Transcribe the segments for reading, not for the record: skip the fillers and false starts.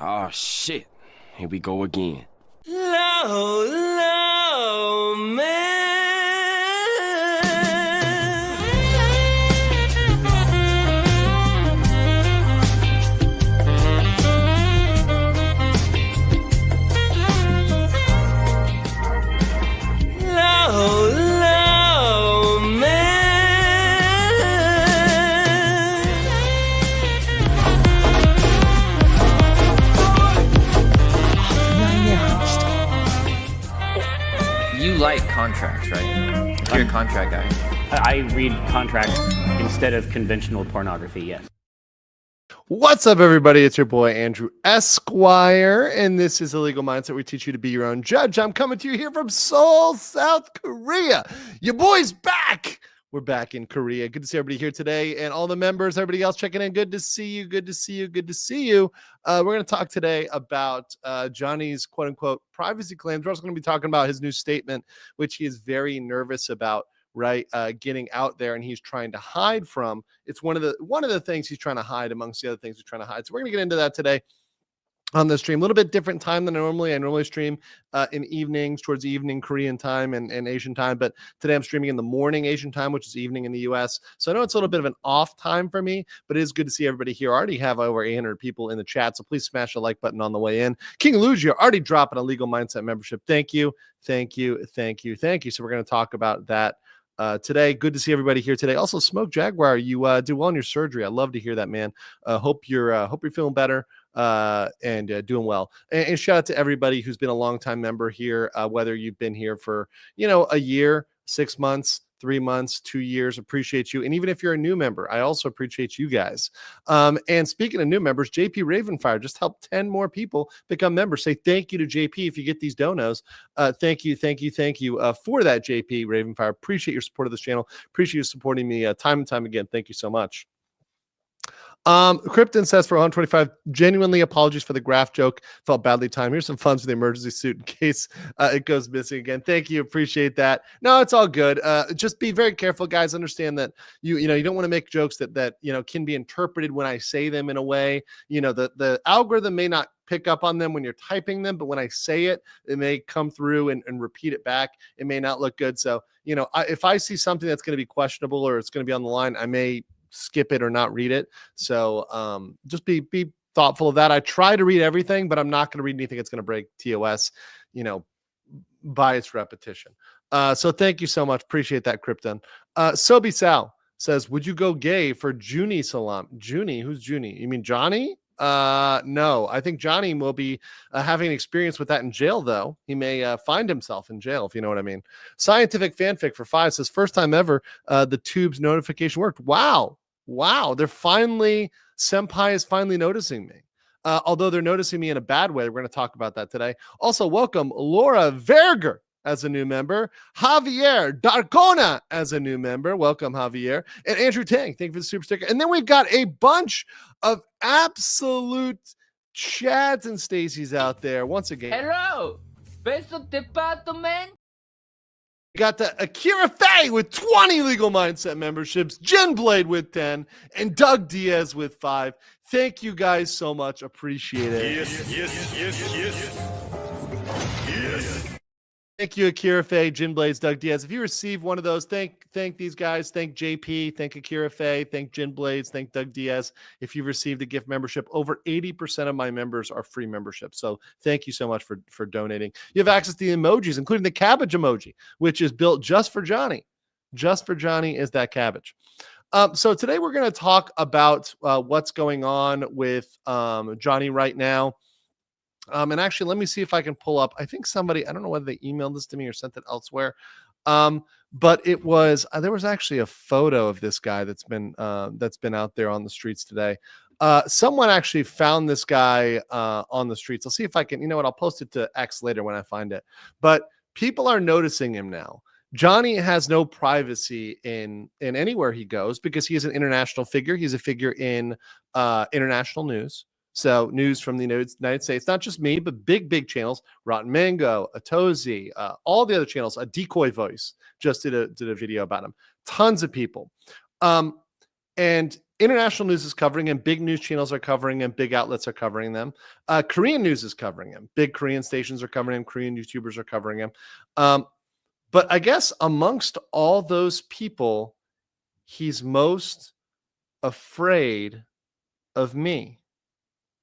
Oh shit, here we go again. Low, low, man. Low, low, You like contracts, right? You're a contract guy. I read contracts instead of conventional pornography, yes. What's up, everybody? It's your boy, Andrew Esquire, and this is Illegal Mindset. We teach you to be your own judge. I'm coming to you here from Seoul, South Korea. Your boy's back. We're back in Korea. Good to see everybody here today, and all the members, everybody else checking in. Good to see you. Good to see you. Good to see you. We're going to talk today about Johnny's quote-unquote privacy claims. We're also going to be talking about his new statement, which he is very nervous about, right? Getting out there, and he's trying to hide from. It's one of the things he's trying to hide amongst the other things he's trying to hide. So we're going to get into that today on the stream. A little bit different time than I normally stream in evenings, towards evening Korean time and Asian time. But today I'm streaming in the morning Asian time, which is evening in the US. So I know it's a little bit of an off time for me, but it is good to see everybody here. I already have over 800 people in the chat, so please smash the like button on the way in. King Lugia already dropping a Legal Mindset membership. Thank you. Thank you. Thank you. Thank you. So we're going to talk about that today. Good to see everybody here today. Also, Smoke Jaguar, you do well in your surgery. I love to hear that, man. Hope you're feeling better and doing well. And shout out to everybody who's been a longtime member here, whether you've been here for a year, 6 months, 3 months, 2 years. Appreciate you. And even if you're a new member, I also appreciate you guys. And speaking of new members, JP Ravenfire just helped 10 more people become members. Say thank you to JP if you get these donos. Thank you for that, JP Ravenfire. Appreciate your support of this channel. Appreciate you supporting me time and time again. Thank you so much. Krypton says for 125, genuinely apologies for the graph joke. Felt badly timed. Here's some funds for the emergency suit in case it goes missing again. Thank you. Appreciate that. No, it's all good. Just be very careful, guys. Understand that you don't want to make jokes that can be interpreted when I say them in a way. The algorithm may not pick up on them when you're typing them, but when I say it, it may come through and repeat it back. It may not look good. So, if I see something that's going to be questionable or it's going to be on the line, I may skip it or not read it. So just be thoughtful of that. I try to read everything, but I'm not going to read anything that's going to break TOS, by its repetition. So thank you so much. Appreciate that, Krypton. Sobi Sal says, would you go gay for Junie Salam? Junie? Who's Junie? You mean Johnny? No, I think Johnny will be having an experience with that in jail, though. He may find himself in jail, if you know what I mean. Scientific Fanfic for 5 says, first time ever, the Tube's notification worked. Wow. Senpai is finally noticing me. Although they're noticing me in a bad way. We're going to talk about that today. Also, welcome Laura Verger as a new member. Javier Darcona as a new member. Welcome, Javier. And Andrew Tang, thank you for the super sticker. And then we've got a bunch of absolute Chads and Stacy's out there. Once again. Hello! Beso de pato, man! We got the Akira Faye with 20 Legal Mindset memberships, Jen Blade with 10, and Doug Diaz with 5. Thank you guys so much. Appreciate it. Yes. Thank you, Akira Faye, Jen Blades, Doug Diaz. If you receive one of those, thank these guys. Thank JP. Thank Akira Faye. Thank Jen Blades. Thank Doug Diaz. If you've received a gift membership, over 80% of my members are free memberships. So thank you so much for donating. You have access to the emojis, including the cabbage emoji, which is built just for Johnny. Just for Johnny is that cabbage. So today we're going to talk about what's going on with Johnny right now. And actually, let me see if I can pull up. I think somebody, I don't know whether they emailed this to me or sent it elsewhere. But it was, there was actually a photo of this guy that's been out there on the streets today. Someone actually found this guy on the streets. I'll see if I can, I'll post it to X later when I find it. But people are noticing him now. Johnny has no privacy in anywhere he goes because he is an international figure. He's a figure in international news. So news from the United States, not just me, but big channels, Rotten Mango, Atozi, all the other channels, a Decoy Voice just did a video about him. Tons of people. And International news is covering him. Big news channels are covering him. Big outlets are covering them. Korean news is covering him. Big Korean stations are covering him. Korean YouTubers are covering him. But I guess amongst all those people, he's most afraid of me,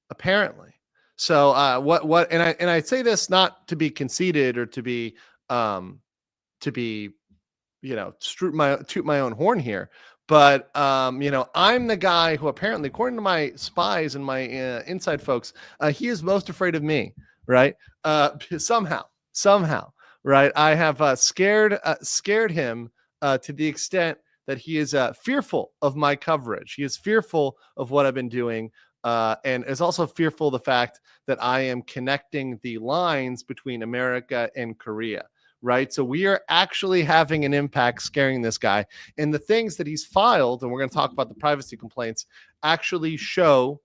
apparently. So and I say this not to be conceited or to be toot my own horn here, but I'm the guy who apparently, according to my spies and my inside folks, he is most afraid of me, right? Somehow, right? I have scared him to the extent that he is fearful of my coverage. He is fearful of what I've been doing, and is also fearful of the fact that I am connecting the lines between America and Korea, right? So we are actually having an impact scaring this guy. And the things that he's filed, and we're going to talk about the privacy complaints, actually show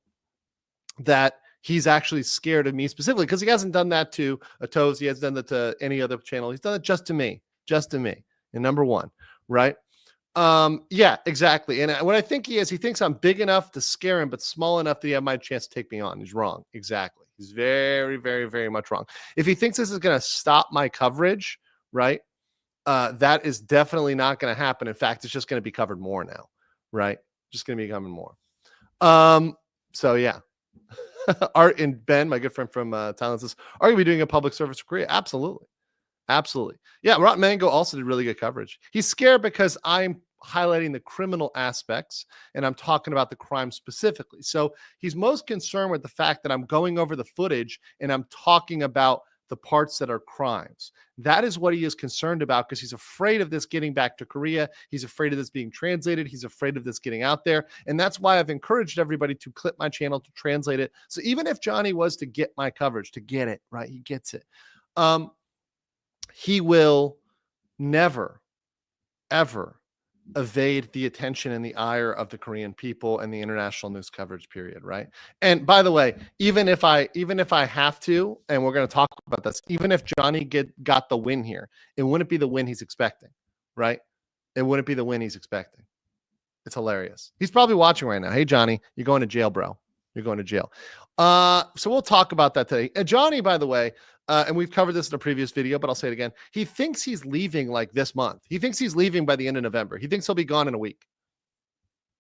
that he's actually scared of me specifically, because he hasn't done that to a ToS. He hasn't done that to any other channel. He's done it just to me. And number one, right? Yeah, exactly. And what I think he thinks I'm big enough to scare him, but small enough that he had my chance to take me on. He's wrong. Exactly. He's very, very, very much wrong. If he thinks this is going to stop my coverage, right? That is definitely not going to happen. In fact, it's just going to be covered more now, right? Just going to be coming more. So yeah. Art and Ben, my good friend from Thailand, says, are you going to be doing a public service for Korea? Absolutely. Yeah, Rotten Mango also did really good coverage. He's scared because I'm highlighting the criminal aspects and I'm talking about the crime specifically. So he's most concerned with the fact that I'm going over the footage and I'm talking about the parts that are crimes. That is what he is concerned about, because he's afraid of this getting back to Korea. He's afraid of this being translated. He's afraid of this getting out there. And that's why I've encouraged everybody to clip my channel, to translate it. So even if Johnny was to get my coverage, to get it, right? He gets it. He will never, ever evade the attention and the ire of the Korean people and the international news coverage, period, right? And by the way, even if I have to, and we're going to talk about this, even if Johnny got the win here, it wouldn't be the win he's expecting, right? It wouldn't be the win he's expecting. It's hilarious. He's probably watching right now. Hey, Johnny, you're going to jail, bro. You're going to jail. So we'll talk about that today. And Johnny, by the way, and we've covered this in a previous video, but I'll say it again. He thinks he's leaving like this month. He thinks he's leaving by the end of November. He thinks he'll be gone in a week.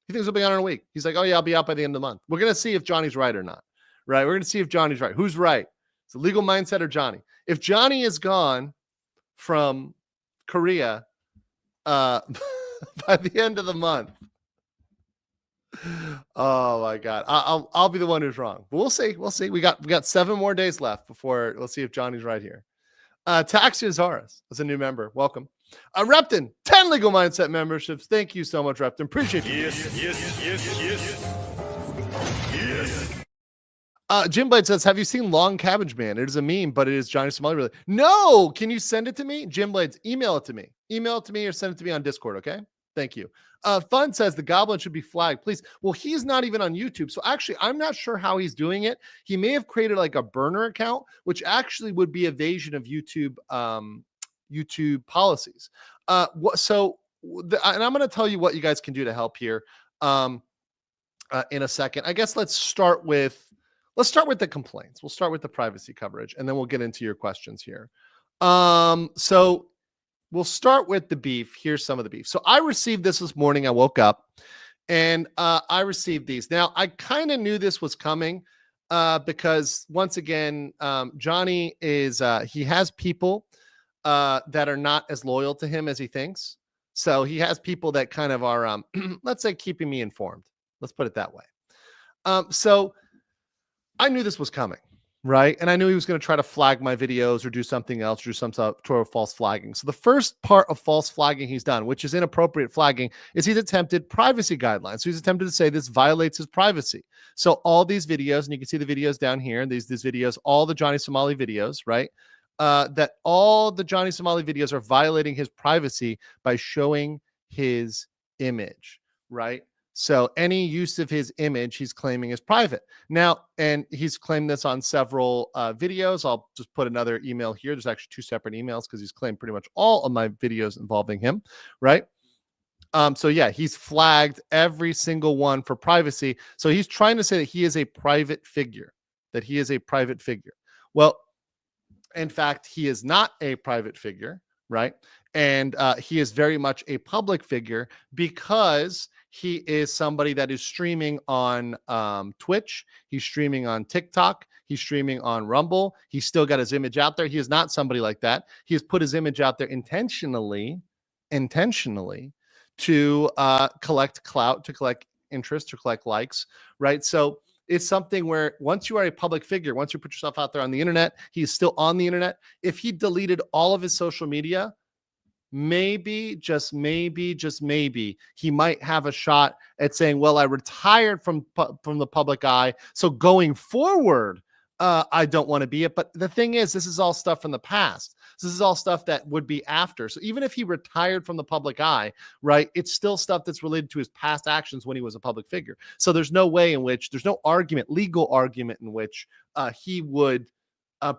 He's like, oh yeah, I'll be out by the end of the month. We're going to see if Johnny's right or not, right? We're going to see if Johnny's right. Who's right? It's a legal mindset or Johnny. If Johnny is gone from Korea by the end of the month, oh my God, I'll be the one who's wrong, but we'll see. We got 7 more days left before we'll see if Johnny's right here. Taxi Azaris is a new member. Welcome. Repton, 10 legal mindset memberships. Thank you so much, Repton. Appreciate you. Yes. Jim Blade says, have you seen Long Cabbage Man? It is a meme, but it is Johnny Somali. Really? No. Can you send it to me? Jim Blades, email it to me or send it to me on Discord. Okay. Thank you. Fun says the goblin should be flagged, please. Well, he's not even on YouTube. So actually, I'm not sure how he's doing it. He may have created like a burner account, which actually would be evasion of YouTube, YouTube policies. And I'm going to tell you what you guys can do to help here in a second. I guess let's start with the complaints. We'll start with the privacy coverage, and then we'll get into your questions here. So we'll start with the beef. Here's some of the beef. So I received this morning. I woke up and I received these. Now, I kind of knew this was coming because once again, Johnny is, he has people that are not as loyal to him as he thinks. So he has people that kind of are, let's say, keeping me informed. Let's put it that way. So I knew this was coming. Right. And I knew he was going to try to flag my videos or do something else, or do some sort of false flagging. So the first part of false flagging he's done, which is inappropriate flagging, is he's attempted privacy guidelines. So he's attempted to say this violates his privacy. So all these videos, and you can see the videos down here, and these videos, all the Johnny Somali videos, right? That all the Johnny Somali videos are violating his privacy by showing his image, right? So any use of his image, he's claiming is private. Now, and he's claimed this on several videos. I'll just put another email here. There's actually 2 separate emails because he's claimed pretty much all of my videos involving him, right? So yeah, he's flagged every single one for privacy. So he's trying to say that he is a private figure, Well, in fact, he is not a private figure, right? And he is very much a public figure because he is somebody that is streaming on Twitch. He's streaming on TikTok. He's streaming on Rumble. He's still got his image out there. He is not somebody like that. He has put his image out there intentionally to collect clout, to collect interest, to collect likes, right? So it's something where once you are a public figure, once you put yourself out there on the internet, he's still on the internet. If he deleted all of his social media, maybe, just maybe, he might have a shot at saying, well, I retired from the public eye, so going forward, I don't want to be it. But the thing is, this is all stuff from the past. This is all stuff that would be after. So even if he retired from the public eye, right, it's still stuff that's related to his past actions when he was a public figure. So there's no way in which, there's no argument, legal argument in which he would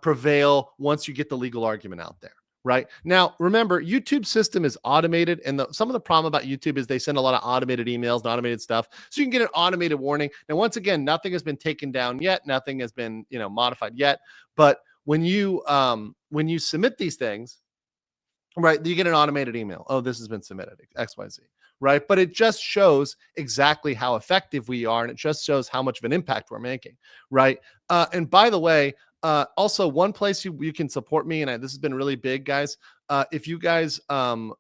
prevail once you get the legal argument out there. Right now, remember, YouTube system is automated, and some of the problem about YouTube is they send a lot of automated emails and automated stuff, so you can get an automated warning. Now, once again, nothing has been taken down yet, nothing has been modified yet. But when you submit these things, right, you get an automated email. Oh, this has been submitted, XYZ, right? But it just shows exactly how effective we are, and it just shows how much of an impact we're making, right? And by the way, also, one place you can support me, and this has been really big, guys. If you guys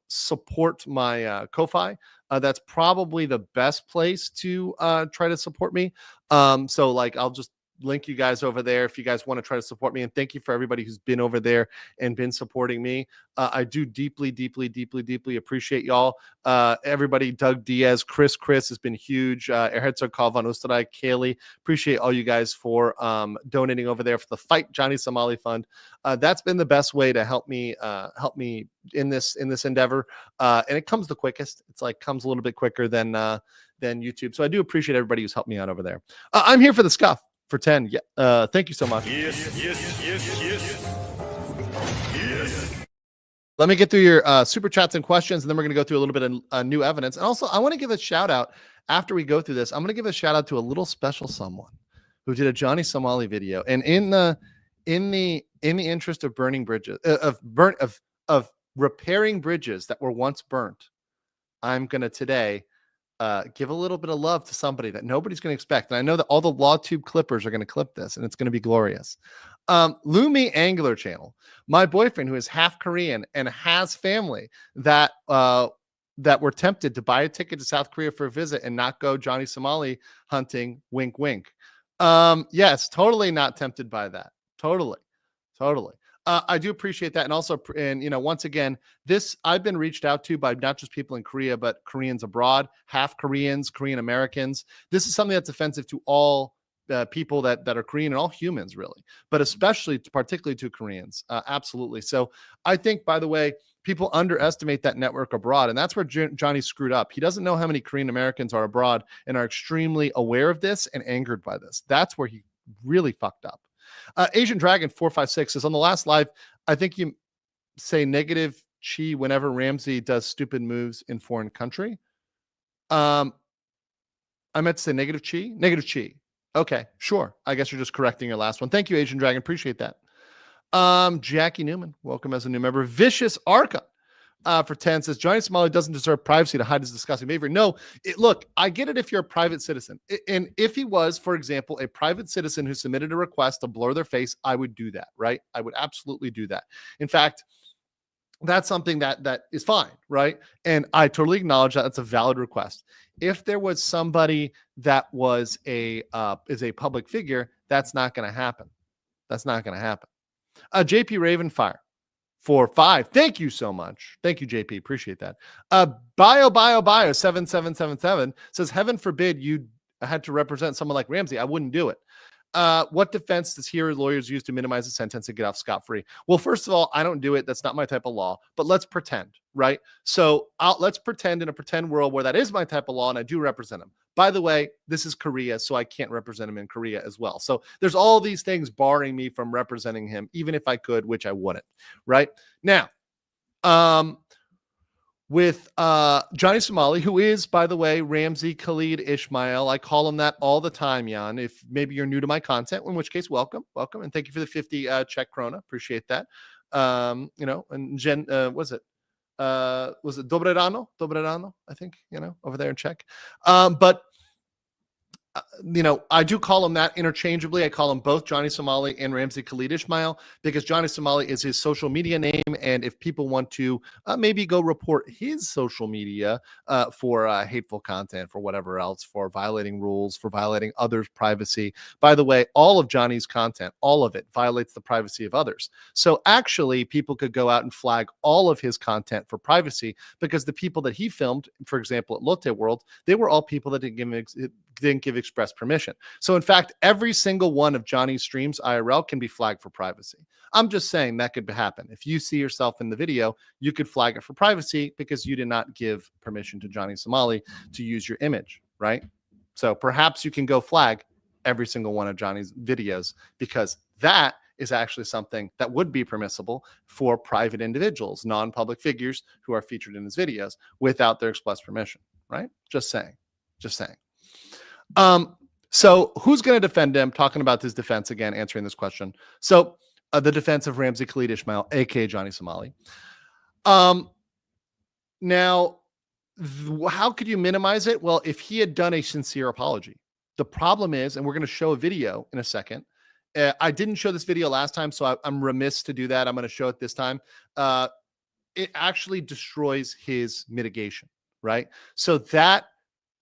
support my Ko-Fi, that's probably the best place to try to support me. So like, I'll just link you guys over there if you guys want to try to support me. And thank you for everybody who's been over there and been supporting me. I do deeply appreciate y'all. Everybody, Doug Diaz, Chris has been huge. Erherzog Kalvan Ustarai, Kaylee, appreciate all you guys for donating over there for the Fight Johnny Somali Fund. That's been the best way to help me in this endeavor. And it comes the quickest. It's like comes a little bit quicker than YouTube. So I do appreciate everybody who's helped me out over there. I'm here for the scuff. For 10. Yeah. Thank you so much. Yes. Let me get through your super chats and questions, and then we're going to go through a little bit of new evidence. And also, I want to give a shout out after we go through this. I'm going to give a shout out to a little special someone who did a Johnny Somali video. And in the interest of burning bridges, of repairing bridges that were once burnt, I'm going to today give a little bit of love to somebody that nobody's going to expect. And I know that all the LawTube clippers are going to clip this, and it's going to be glorious. Lumi Angular Channel. My boyfriend, who is half Korean and has family that were tempted to buy a ticket to South Korea for a visit and not go Johnny Somali hunting, wink, wink. Yes, totally not tempted by that. Totally. I do appreciate that. And also, once again, I've been reached out to by not just people in Korea, but Koreans abroad, half Koreans, Korean Americans. This is something that's offensive to all people that are Korean and all humans, really, but particularly to Koreans. Absolutely. So I think, by the way, people underestimate that network abroad, and that's where Johnny screwed up. He doesn't know how many Korean Americans are abroad and are extremely aware of this and angered by this. That's where he really fucked up. Asian Dragon 456 says, on the last live, I think you say negative chi whenever Ramsey does stupid moves in foreign country. I meant to say negative chi. Okay, sure. I guess you're just correcting your last one. Thank you, Asian Dragon. Appreciate that. Jackie Newman, welcome as a new member. Vicious Arca for 10 says, Johnny Somali doesn't deserve privacy to hide his disgusting behavior. No, look, I get it if you're a private citizen. And if he was, for example, a private citizen who submitted a request to blur their face, I would do that, right? I would absolutely do that. In fact, that's something that is fine, right? And I totally acknowledge that it's a valid request. If there was somebody that was is a public figure, that's not going to happen. JP Ravenfire for 5. Thank you so much. Thank you, JP. Appreciate that. Bio 7777 says, heaven forbid you had to represent someone like Ramsey. I wouldn't do it. What defense does here lawyers use to minimize the sentence and get off scot-free? Well, first of all, I don't do it. That's not my type of law, but let's pretend, right? So let's pretend in a pretend world where that is my type of law and I do represent him. By the way, this is Korea, so I can't represent him in Korea as well. So there's all these things barring me from representing him, even if I could, which I wouldn't, right? Now, with Johnny Somali, who is, by the way, Ramsey Khalid Ismail. I call him that all the time, Jan. If maybe you're new to my content, in which case, welcome, and thank you for the 50 Czech krona. Appreciate that. And Jen, was it Dobre Rano? Dobre Rano, I think, over there in Czech. But I do call him that interchangeably. I call him both Johnny Somali and Ramsey Khalid Ismail because Johnny Somali is his social media name. And if people want to maybe go report his social media for hateful content, for whatever else, for violating rules, for violating others' privacy. By the way, all of Johnny's content, all of it violates the privacy of others. So actually, people could go out and flag all of his content for privacy because the people that he filmed, for example, at Lotte World, they were all people that didn't give express permission. So in fact, every single one of Johnny's streams IRL can be flagged for privacy. I'm just saying that could happen. If you see yourself in the video, you could flag it for privacy because you did not give permission to Johnny Somali to use your image, right? So perhaps you can go flag every single one of Johnny's videos because that is actually something that would be permissible for private individuals, non-public figures who are featured in his videos without their express permission, right? Just saying. So who's going to defend him? Talking about his defense again, answering this question. So the defense of Ramsey Khalid Ismail, aka Johnny Somali. Now, how could you minimize it? Well, if he had done a sincere apology. The problem is, and we're going to show a video in a second. I didn't show this video last time, so I'm remiss to do that. I'm going to show it this time. It actually destroys his mitigation, right? So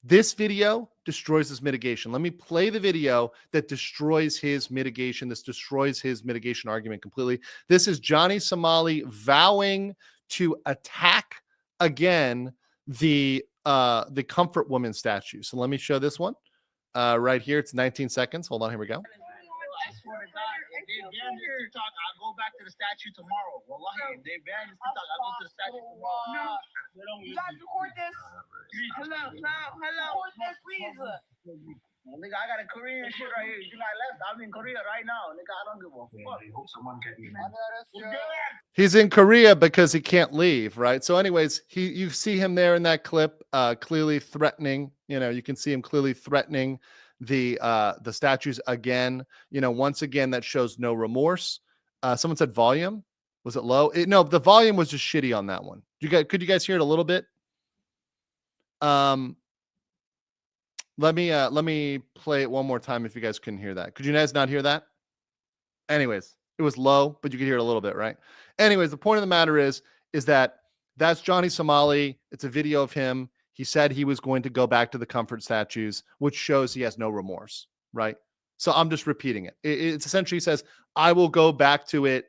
this video destroys his mitigation. Let me play the video that destroys his mitigation. This destroys his mitigation argument completely. This is Johnny Somali vowing to attack again the comfort woman statue. So let me show this one right here. It's 19 seconds. Hold on. Here we go. I swear to God, if they ban this TikTok, I'll go back to the statue tomorrow. Wallahi, if they ban this TikTok, I'll go to the statue tomorrow. No, you guys record this. Hello, record this, please. Nigga, I got a Korean shit right here. You know, I left. I'm in Korea right now. Nigga, I don't give a fuck. I hope someone get you. He's in Korea because he can't leave, right? So anyways, you see him there in that clip, clearly threatening, you can see him clearly threatening the statues again. Once again, that shows no remorse. Someone said volume. Was it low? No, the volume was just shitty on that one. Could you guys hear it a little bit? Let me play it one more time if you guys couldn't hear that. Could you guys not hear that? Anyways, it was low, but you could hear it a little bit, right? Anyways, the point of the matter is that that's Johnny Somali. It's a video of him. He said he was going to go back to the comfort statues, which shows he has no remorse, right? So I'm just repeating it. It's essentially says, I will go back to it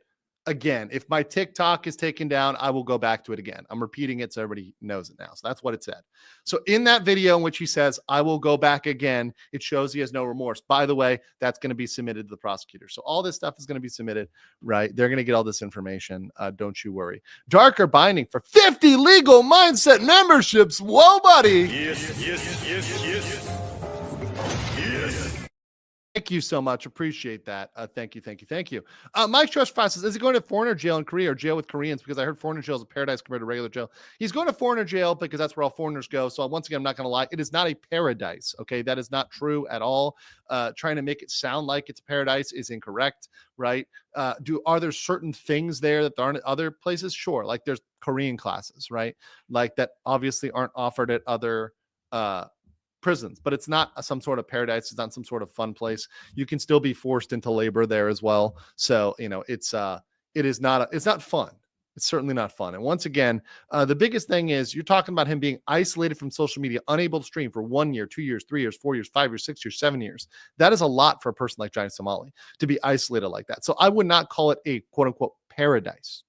again. If my TikTok is taken down, I will go back to it again. I'm repeating it so everybody knows it now. So that's what it said. So in that video in which he says, I will go back again, it shows he has no remorse. By the way, that's going to be submitted to the prosecutor. So all this stuff is going to be submitted, right? They're going to get all this information. Don't you worry. Darker binding for 50 legal mindset memberships. Whoa, buddy. Yes. Thank you so much. Appreciate that. Thank you. Mike Trust says, is he going to foreigner jail in Korea or jail with Koreans? Because I heard foreigner jail is a paradise compared to regular jail. He's going to foreigner jail because that's where all foreigners go. So once again, I'm not going to lie. It is not a paradise. Okay. That is not true at all. Trying to make it sound like it's paradise is incorrect, right? Are there certain things there that there aren't at other places? Sure. Like there's Korean classes, right? Like that obviously aren't offered at other, prisons, but it's not some sort of paradise. It's not some sort of fun place. You can still be forced into labor there as well. So, it's not fun. It's certainly not fun. And once again, the biggest thing is you're talking about him being isolated from social media, unable to stream for 1 year, 2 years, 3 years, 4 years, 5 years, 6 years, 7 years. That is a lot for a person like Johnny Somali to be isolated like that. So I would not call it a quote unquote paradise,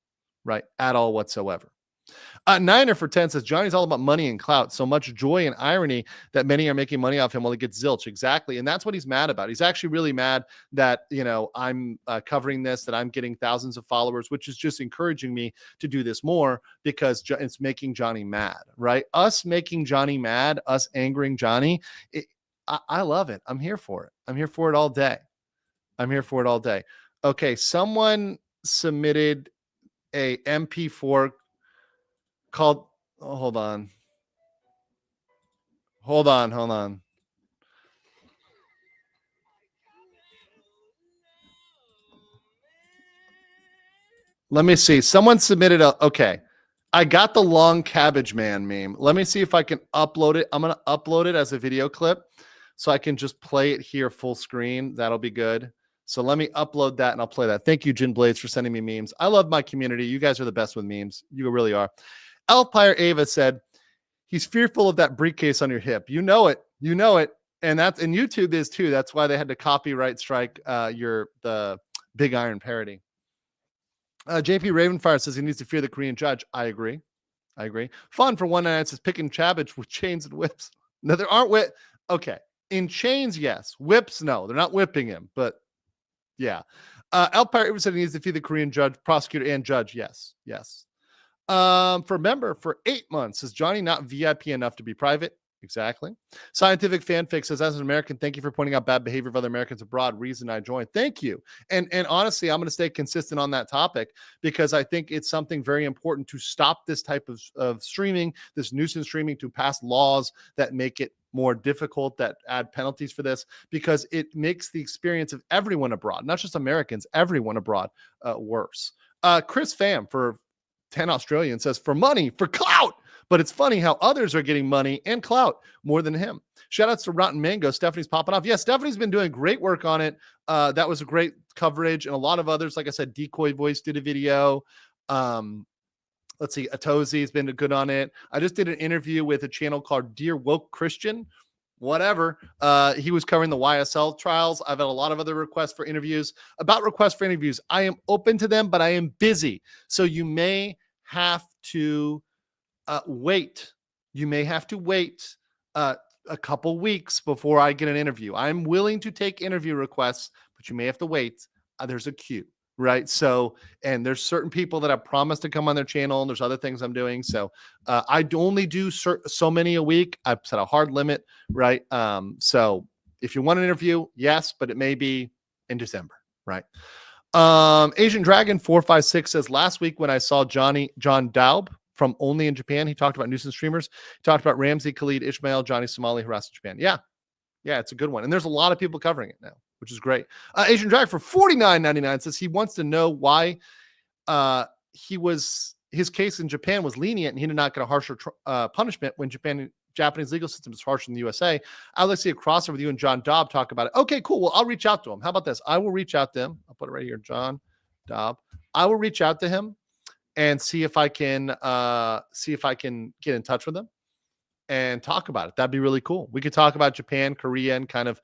right? At all whatsoever. Niner for 10 says Johnny's all about money and clout. So much joy and irony that many are making money off him while he gets zilch. Exactly. And that's what he's mad about. He's actually really mad that, I'm covering this, that I'm getting thousands of followers, which is just encouraging me to do this more because it's making Johnny mad, right? Us making Johnny mad, us angering Johnny. I love it. I'm here for it. I'm here for it all day. Okay. Someone submitted a MP4 called Oh, hold on. Hold on. Let me see. Someone submitted okay. I got the long cabbage man meme. Let me see if I can upload it. I'm going to upload it as a video clip so I can just play it here full screen. That'll be good. So let me upload that and I'll play that. Thank you, Jin Blades, for sending me memes. I love my community. You guys are the best with memes. You really are. Elpire Ava said, he's fearful of that briefcase on your hip. You know it. And YouTube is too. That's why they had to copyright strike the Big Iron parody. JP Ravenfire says he needs to fear the Korean judge. I agree. Fun for 199 says picking cabbage with chains and whips. No, there aren't whip. Okay. In chains, yes. Whips, no. They're not whipping him, but yeah. Elpire said he needs to fear the Korean judge, prosecutor, and judge. Yes. For member for 8 months, is Johnny not VIP enough to be private? Exactly. Scientific Fanfic says, as an American, thank you for pointing out bad behavior of other Americans abroad. Reason I joined. Thank you. And honestly, I'm going to stay consistent on that topic because I think it's something very important to stop this type of streaming, this nuisance streaming, to pass laws that make it more difficult, that add penalties for this, because it makes the experience of everyone abroad, not just Americans, everyone abroad, worse. Chris Pham for 10 Australian says, for money, for clout. But it's funny how others are getting money and clout more than him. Shout outs to Rotten Mango. Stephanie's popping off. Yeah, Stephanie's been doing great work on it. That was a great coverage. And a lot of others, like I said, Decoy Voice did a video. Let's see, Atozi's been good on it. I just did an interview with a channel called Dear Woke Christian. Whatever. He was covering the YSL trials. I've had a lot of other requests for interviews. About requests for interviews, I am open to them, but I am busy. So you may have to wait. You may have to wait a couple weeks before I get an interview. I'm willing to take interview requests, but you may have to wait. There's a queue, right? So, and there's certain people that I promised to come on their channel, and there's other things I'm doing. So I only do so many a week. I've set a hard limit, right? So if you want an interview, yes, but it may be in December, right? Asian Dragon 456 says, last week when I saw John Daub from Only in Japan, he talked about nuisance streamers. He talked about Ramsey, Khalid, Ishmael, Johnny Somali harassed in Japan. Yeah, it's a good one. And there's a lot of people covering it now, which is great. Asian Drag for $49.99 says he wants to know why his case in Japan was lenient and he did not get a harsher punishment when Japanese legal system is harsher than the USA. I'd like to see a crossover with you and John Daub talk about it. Okay, cool. Well, I'll reach out to him. How about this? I will reach out to him. I'll put it right here, John Daub. I will reach out to him and see if I can get in touch with them and talk about it. That'd be really cool. We could talk about Japan, Korea, and kind of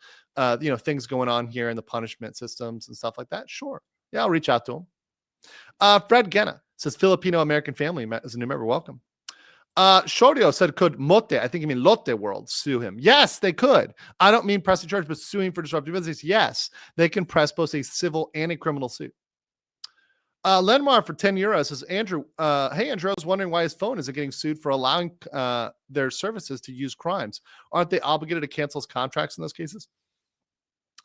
things going on here in the punishment systems and stuff like that. Sure. Yeah, I'll reach out to him. Fred Genna says Filipino American family is a new member. Welcome. Shorio said, could Mote, I think you mean Lotte World, sue him? Yes, they could. I don't mean pressing charge, but suing for disruptive business. Yes, they can press both a civil and a criminal suit. Lenmar for 10 euros says, Andrew, hey, Andrew, I was wondering why his phone isn't getting sued for allowing their services to use crimes. Aren't they obligated to cancel his contracts in those cases?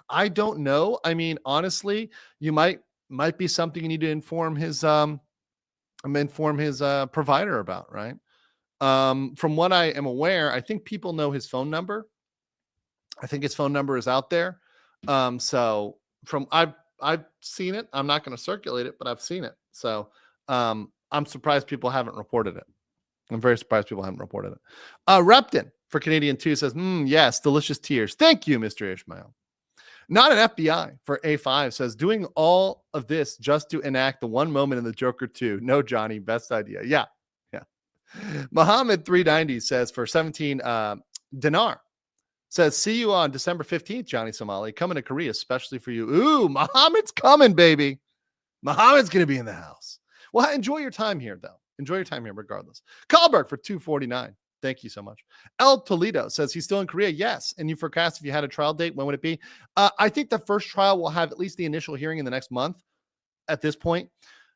I don't know. I mean, honestly, you might be something you need to inform his provider about, right? From what I am aware, I think people know his phone number. I think his phone number is out there. So from I've seen it. I'm not going to circulate it, but I've seen it. So I'm surprised people haven't reported it. I'm very surprised people haven't reported it. Repton for Canadian 2 says, yes, delicious tears. Thank you, Mr. Ishmael. Not an FBI for A5 says, doing all of this just to enact the one moment in the Joker 2. No, Johnny, best idea. Yeah. Muhammad 390 says for 17 dinar. Says, see you on December 15th, Johnny Somali. Coming to Korea, especially for you. Ooh, Muhammad's coming, baby. Muhammad's going to be in the house. Well, enjoy your time here, though. Enjoy your time here, regardless. Kalberg for $2.49. Thank you so much. El Toledo says he's still in Korea. Yes. And you forecast if you had a trial date, when would it be? I think the first trial will have at least the initial hearing in the next month at this point.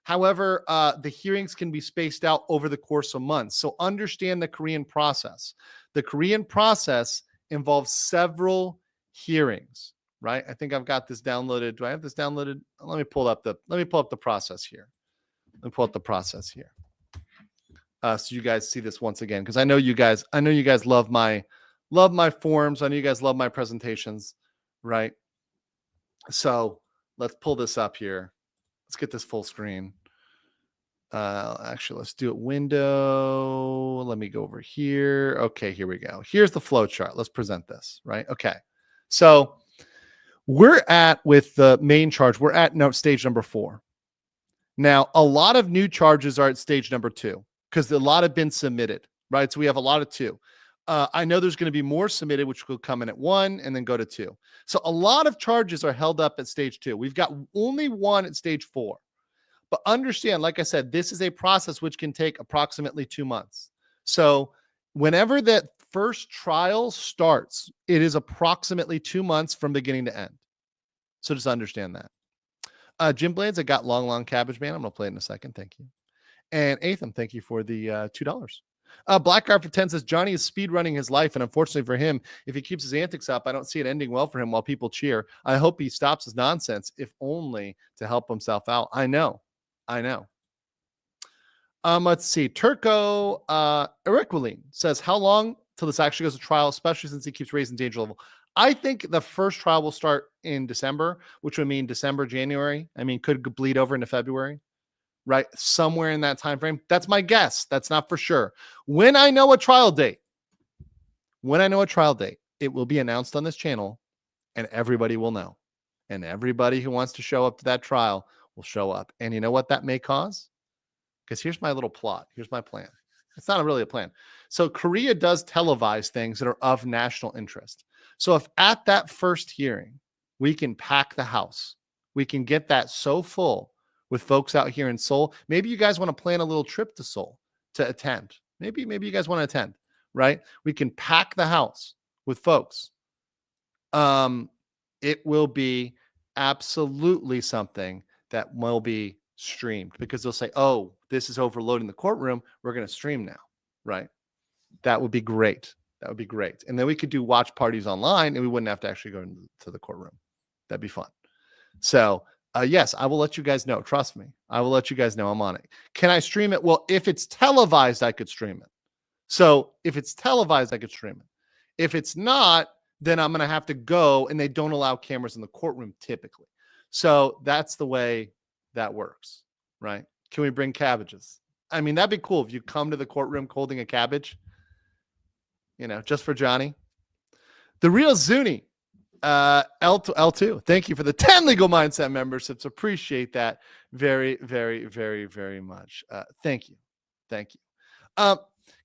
However, the hearings can be spaced out over the course of months. So understand the Korean process. The Korean process involves several hearings, right? I think I've got this downloaded. Do I have this downloaded? Let me pull up the process here. Let me pull up the process here. so you guys see this once again, because I know you guys love my forums. I know you guys love my presentations, right? So let's pull this up here. Let's get this full screen. Actually, let's do it window. Let me go over here. Okay, here we go. Here's the flow chart. Let's present this, right? Okay. So we're at, with the main charge, we're at stage number 4. Now, a lot of new charges are at stage number 2 because a lot have been submitted, right? So we have a lot of 2. I know there's going to be more submitted, which will come in at 1 and then go to 2. So a lot of charges are held up at stage 2. We've got only 1 at stage 4. But understand, like I said, this is a process which can take approximately 2 months. So whenever that first trial starts, it is approximately 2 months from beginning to end. So just understand that. Jim Blades, I got Long Cabbage Man. I'm going to play it in a second. Thank you. And Atham, thank you for the $2. Blackguard for 10 says, Johnny is speed running his life. And unfortunately for him, if he keeps his antics up, I don't see it ending well for him while people cheer. I hope he stops his nonsense, if only to help himself out. I know. Let's see. Turco Eriquiline says, how long till this actually goes to trial, especially since he keeps raising danger level? I think the first trial will start in December, which would mean December, January. I mean, could bleed over into February, right? Somewhere in that time frame. That's my guess. That's not for sure. When I know a trial date, it will be announced on this channel and everybody will know. And everybody who wants to show up to that trial will show up. And you know what that may cause? Because here's my little plot. Here's my plan. It's not really a plan. So Korea does televise things that are of national interest. So if at that first hearing, we can pack the house, we can get that so full with folks out here in Seoul. Maybe you guys want to plan a little trip to Seoul to attend. Maybe you guys want to attend, right? We can pack the house with folks. It will be absolutely something that will be streamed, because they'll say, oh, this is overloading the courtroom. We're going to stream now, right? That would be great. And then we could do watch parties online and we wouldn't have to actually go into the courtroom. That'd be fun. So yes, I will let you guys know. Trust me. I will let you guys know I'm on it. Can I stream it? Well, if it's televised, I could stream it. So if it's televised, I could stream it. If it's not, then I'm going to have to go, and they don't allow cameras in the courtroom typically. So that's the way that works, right? Can we bring cabbages? I mean, that'd be cool if you come to the courtroom holding a cabbage, just for Johnny. The real Zuni, L2. Thank you for the 10 Legal Mindset memberships. Appreciate that very, very, very, very much. Thank you.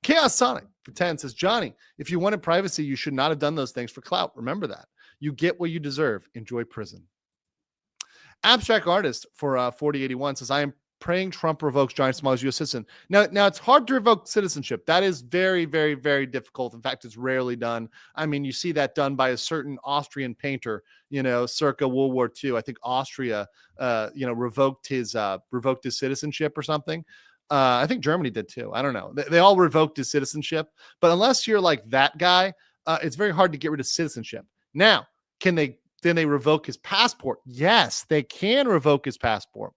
Chaos Sonic for 10 says, Johnny, if you wanted privacy, you should not have done those things for clout. Remember that. You get what you deserve. Enjoy prison. Abstract Artist for 4081 says, I am praying Trump revokes Johnny Somali's U.S. citizen. Now it's hard to revoke citizenship. That is very, very, very difficult. In fact, it's rarely done. I mean, you see that done by a certain Austrian painter, circa World War II. I think Austria, revoked his citizenship or something. I think Germany did too. I don't know. They all revoked his citizenship. But unless you're like that guy, it's very hard to get rid of citizenship. Now, can they revoke his passport? Yes, they can revoke his passport.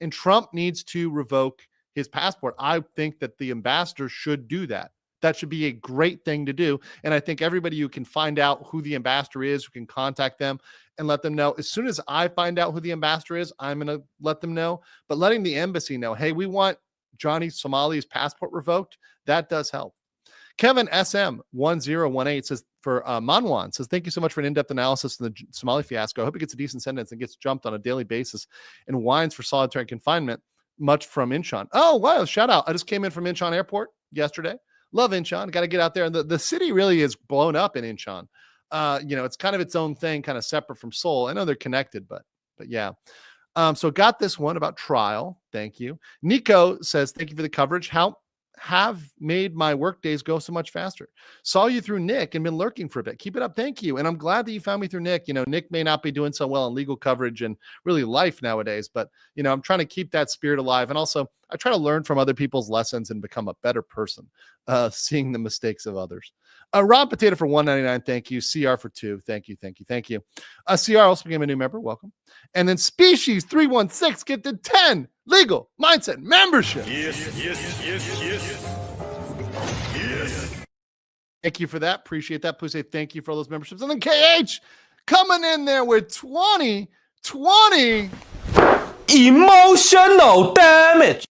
And Trump needs to revoke his passport. I think that the ambassador should do that. That should be a great thing to do. And I think everybody who can find out who the ambassador is, who can contact them and let them know. As soon as I find out who the ambassador is, I'm going to let them know. But letting the embassy know, hey, we want Johnny Somali's passport revoked, that does help. Kevin SM1018 says, for Manwan, says, thank you so much for an in-depth analysis of the Somali fiasco. I hope he gets a decent sentence and gets jumped on a daily basis and whines for solitary confinement. Much from Incheon. Oh, wow. Shout out. I just came in from Incheon Airport yesterday. Love Incheon. Got to get out there. And the city really is blown up in Incheon. It's kind of its own thing, kind of separate from Seoul. I know they're connected, but yeah. So got this one about trial. Thank you. Nico says, thank you for the coverage. How have made my work days go so much faster. Saw you through Nick and been lurking for a bit. Keep it up. Thank you. And I'm glad that you found me through Nick. Nick may not be doing so well in legal coverage and really life nowadays, but I'm trying to keep that spirit alive. And also I try to learn from other people's lessons and become a better person, seeing the mistakes of others. Rob Potato for $1.99. Thank you. CR for 2. Thank you. CR also became a new member. Welcome. And then Species 316 get the 10 legal mindset membership. Thank you for that. Appreciate that. Please say thank you for all those memberships. And then KH coming in there with 20. Emotional damage.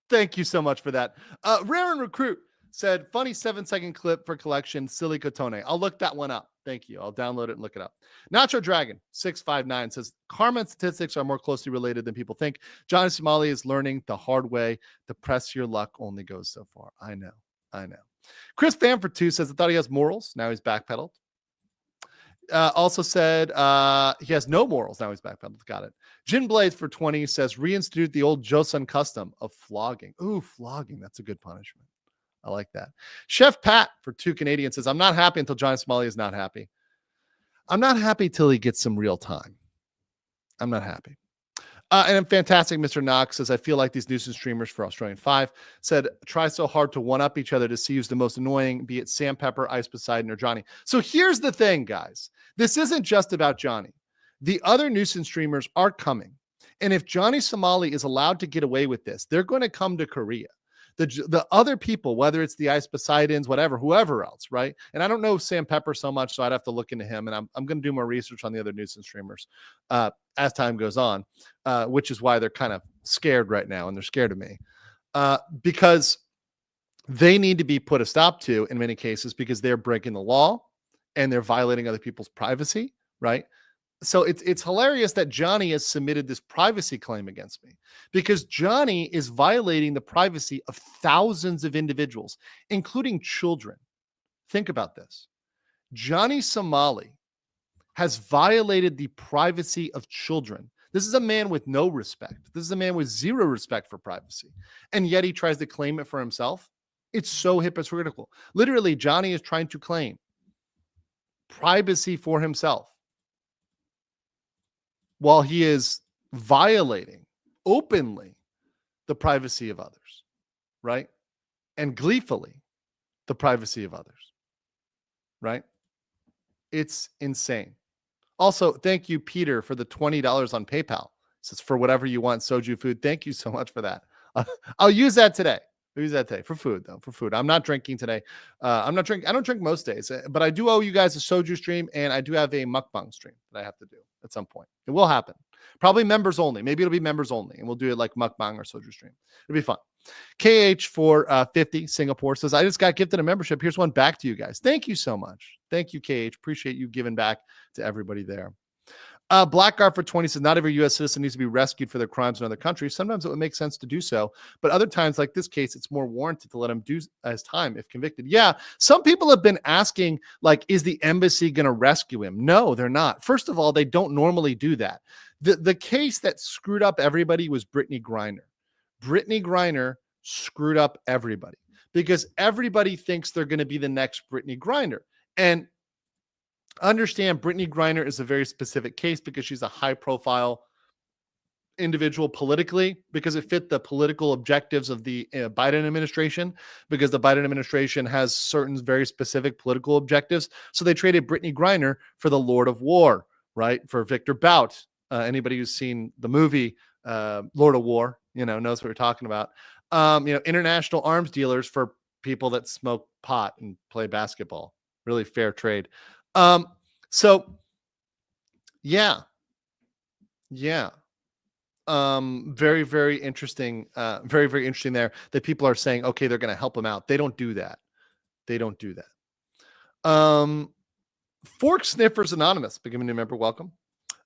Thank you so much for that. Rare and Recruit said, funny 7-second clip for collection, Silly Cotone. I'll look that one up. Thank you. I'll download it and look it up. Nacho Dragon 659 says, karma and statistics are more closely related than people think. Johnny Somali is learning the hard way. The press your luck only goes so far. I know. Chris Bamford 2 says, I thought he has morals. Now he's backpedaled. Also said he has no morals. Now he's backpedaled. Got it. Jin Blades for 20 says, reinstitute the old Joseon custom of flogging. Ooh, flogging. That's a good punishment. I like that. Chef Pat for 2 Canadian says, I'm not happy until Johnny Somali is not happy. I'm not happy till he gets some real time. I'm not happy. And fantastic, Mr. Knox says, I feel like these nuisance streamers for Australian 5 said, try so hard to one-up each other to see who's the most annoying, be it Sam Pepper, Ice Poseidon, or Johnny. So here's the thing, guys. This isn't just about Johnny. The other nuisance streamers are coming. And if Johnny Somali is allowed to get away with this, they're going to come to Korea. The other people, whether it's the Ice Poseidons, whatever, whoever else, right? And I don't know Sam Pepper so much, so I'd have to look into him. And I'm going to do more research on the other nuisance streamers as time goes on, which is why they're kind of scared right now, and they're scared of me because they need to be put a stop to in many cases because they're breaking the law and they're violating other people's privacy, right? So it's hilarious that Johnny has submitted this privacy claim against me because Johnny is violating the privacy of thousands of individuals, including children. Think about this. Johnny Somali has violated the privacy of children. This is a man with no respect. This is a man with zero respect for privacy. And yet he tries to claim it for himself. It's so hypocritical. Literally, Johnny is trying to claim privacy for himself, while he is violating openly the privacy of others, right? And gleefully the privacy of others, right? It's insane. Also, thank you, Peter, for the $20 on PayPal. It says, for whatever you want, soju food. Thank you so much for that. I'll use that today. I'll use that today for food, though. For food. I'm not drinking today. I don't drink most days, but I do owe you guys a soju stream, and I do have a mukbang stream that I have to do at some point. It will happen. Probably members only. Maybe it'll be members only, and we'll do it like mukbang or soju stream. It'll be fun. KH for 50 Singapore says, I just got gifted a membership. Here's one back to you guys. Thank you so much. Thank you, KH. Appreciate you giving back to everybody there. Blackguard for 20 says, not every U.S. citizen needs to be rescued for their crimes in other countries. Sometimes it would make sense to do so, but other times, like this case, it's more warranted to let him do his time if convicted. Yeah, some people have been asking, like, is the embassy going to rescue him? No, they're not. First of all, they don't normally do that. The case that screwed up everybody was Brittany Griner. Brittany Griner screwed up everybody because everybody thinks they're going to be the next Brittany Griner. And understand, Brittany Griner is a very specific case because she's a high-profile individual politically, because it fit the political objectives of the Biden administration, because the Biden administration has certain very specific political objectives. So they traded Brittany Griner for the Lord of War, right? For Victor Bout. Anybody who's seen the movie Lord of War, knows what we're talking about. International arms dealers for people that smoke pot and play basketball. Really fair trade. So yeah. Very, very interesting. Very, very interesting there that people are saying, okay, they're going to help him out. They don't do that. Fork Sniffers Anonymous, becoming a new member. Welcome.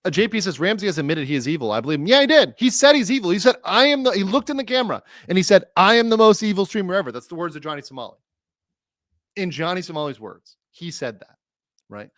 JP says, Ramsey has admitted he is evil. I believe him. Yeah, he did. He said he's evil. He said, he looked in the camera and he said, I am the most evil streamer ever. That's the words of Johnny Somali. In Johnny Somali's words, he said that, right?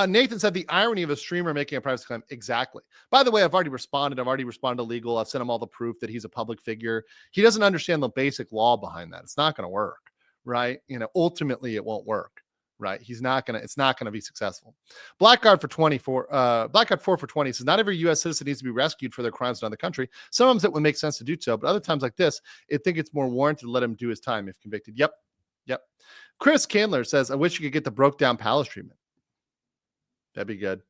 Nathan said the irony of a streamer making a privacy claim. Exactly. By the way, I've already responded. to legal. I've sent him all the proof that he's a public figure. He doesn't understand the basic law behind that. It's not going to work, right? Ultimately it won't work, right? It's not going to be successful. Blackguard for 24, Blackguard 4 for 20 says, not every U.S. citizen needs to be rescued for their crimes in another country. Sometimes it would make sense to do so, but other times like this, I think it's more warranted to let him do his time if convicted. Yep. Chris Candler says, I wish you could get the broke down palace treatment. That'd be good.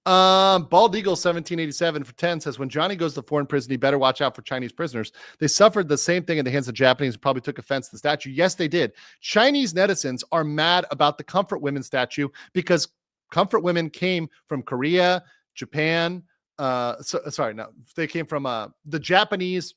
Bald Eagle 1787 for 10 says, when Johnny goes to foreign prison, he better watch out for Chinese prisoners. They suffered the same thing in the hands of Japanese and probably took offense to the statue. Yes, they did. Chinese netizens are mad about the comfort women statue because comfort women came from Korea, Japan. They came from the Japanese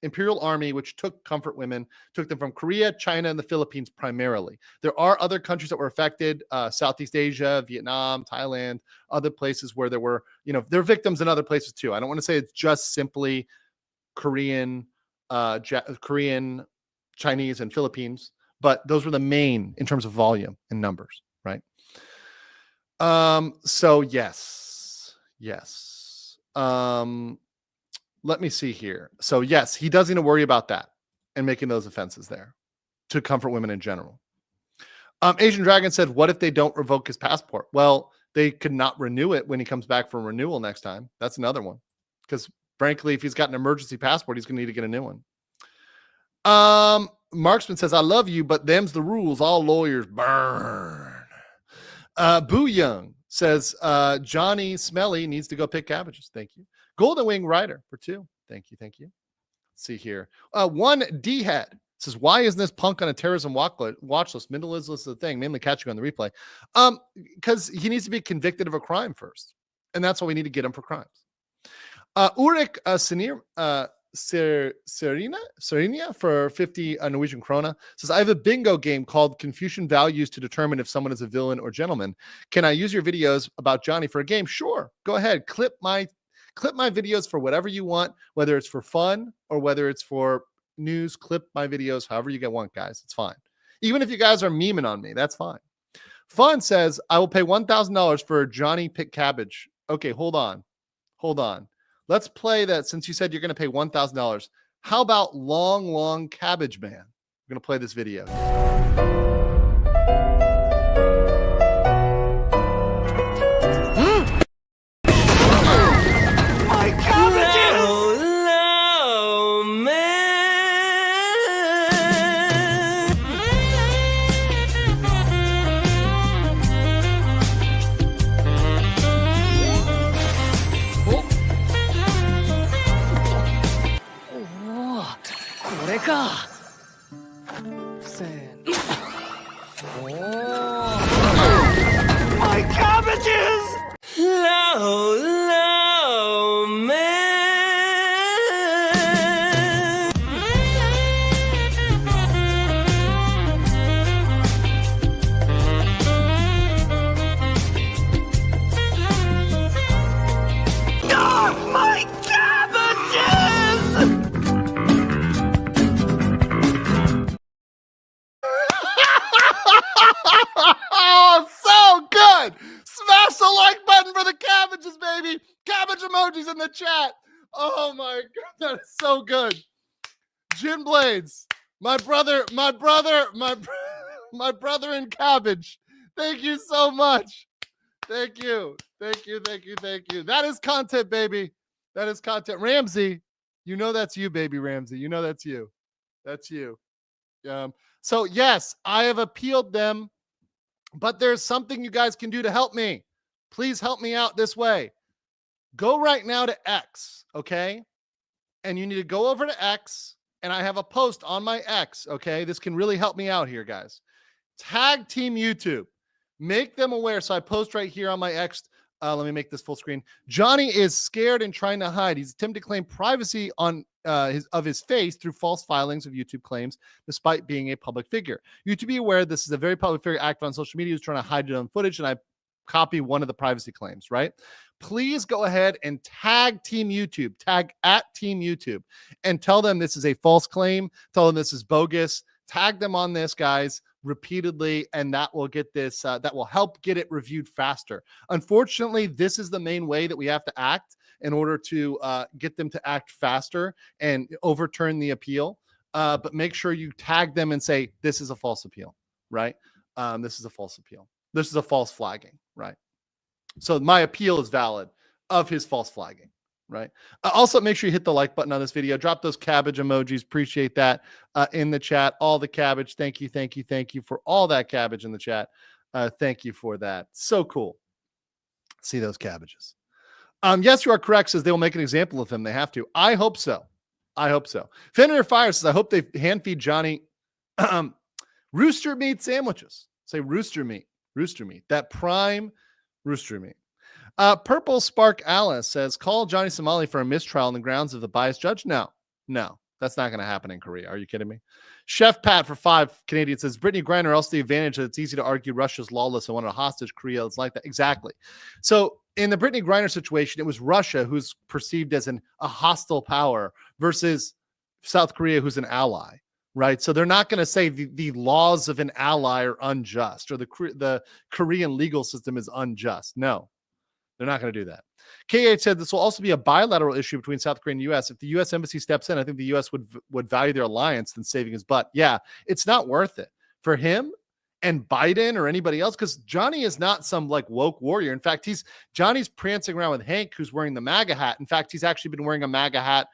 Imperial Army, which took comfort women, took them from Korea, China, and the Philippines primarily. There are other countries that were affected, Southeast Asia, Vietnam, Thailand, other places where there were, there are victims in other places too. I don't want to say it's just simply Korean, Chinese, and Philippines, but those were the main in terms of volume and numbers, right? So yes. Let me see here. So yes, he doesn't need to worry about that and making those offenses there to comfort women in general. Asian Dragon said, what if they don't revoke his passport? Well, they could not renew it when he comes back for renewal next time. That's another one. Because frankly, if he's got an emergency passport, he's going to need to get a new one. Marksman says, I love you, but them's the rules. All lawyers burn. Boo Young says, Johnny Smelly needs to go pick cabbages. Thank you. Golden Wing Rider for 2. Thank you. Let's see here. One D-Head says, why isn't this punk on a terrorism watch list? Middle is the thing, mainly catching on the replay. Because he needs to be convicted of a crime first. And that's why we need to get him for crimes. Ulrik Serena for 50 Norwegian krona says, I have a bingo game called Confucian Values to determine if someone is a villain or gentleman. Can I use your videos about Johnny for a game? Sure. Go ahead. Clip my videos for whatever you want, whether it's for fun or whether it's for news. Clip my videos however you want, guys. It's fine. Even if you guys are memeing on me, that's fine. Fun says, I will pay $1,000 for Johnny pick cabbage. Okay, hold on. Let's play that since you said you're going to pay $1,000. How about Long Cabbage Man? We're going to play this video. My cabbages! Low, man! Ah, my cabbages! Oh, so good. Smash the like button for the cabbages, baby. Cabbage emojis in the chat. Oh my God, that is so good. Gin Blades, my brother in cabbage. Thank you so much. Thank you. That is content, baby. That is content. Ramsey, you know that's you, baby Ramsey. You know that's you. That's you. So yes, I have appealed them, but there's something you guys can do to help me. Please help me out this way. Go right now to X, okay? And you need to go over to X, and I have a post on my X, okay? This can really help me out here, guys. Tag Team YouTube. Make them aware. So I post right here on my X. Let me make this full screen. Johnny is scared and trying to hide. He's attempting to claim privacy on his face through false filings of YouTube claims, despite being a public figure. You to be aware, this is a very public figure active on social media who's trying to hide it on footage, and I copy one of the privacy claims, right? Please go ahead and tag Team YouTube, tag at Team YouTube, and tell them this is a false claim. Tell them this is bogus. Tag them on this, guys, repeatedly, and that will get this, that will help get it reviewed faster. Unfortunately, this is the main way that we have to act in order to get them to act faster and overturn the appeal. But make sure you tag them and say, this is a false appeal, right? This is a false appeal. This is a false flagging, right? So my appeal is valid of his false flagging, right? Also, make sure you hit the like button on this video. Drop those cabbage emojis. Appreciate that in the chat. All the cabbage. Thank you for all that cabbage in the chat. Thank you for that. So cool. See those cabbages. Yes, you are correct. Says they will make an example of him. They have to. I hope so. Fenrir Fire says, I hope they hand feed Johnny rooster meat sandwiches. Say rooster meat. That prime rooster meat. Purple Spark Alice says, call Johnny Somali for a mistrial on the grounds of the biased judge. No, that's not going to happen in Korea. Are you kidding me? Chef Pat for 5 Canadian says, Brittany Griner also the advantage that it's easy to argue Russia's lawless and wanted a hostage. Korea is like that. Exactly. So in the Brittany Griner situation, it was Russia who's perceived as a hostile power versus South Korea, who's an ally, right? So they're not going to say the laws of an ally are unjust or the Korean legal system is unjust. No, they're not going to do that. KH said this will also be a bilateral issue between South Korea and the U.S. If the U.S. embassy steps in, I think the U.S. would value their alliance than saving his butt. Yeah, it's not worth it for him and Biden or anybody else because Johnny is not some like woke warrior. In fact, Johnny's prancing around with Hank, who's wearing the MAGA hat. In fact, he's actually been wearing a MAGA hat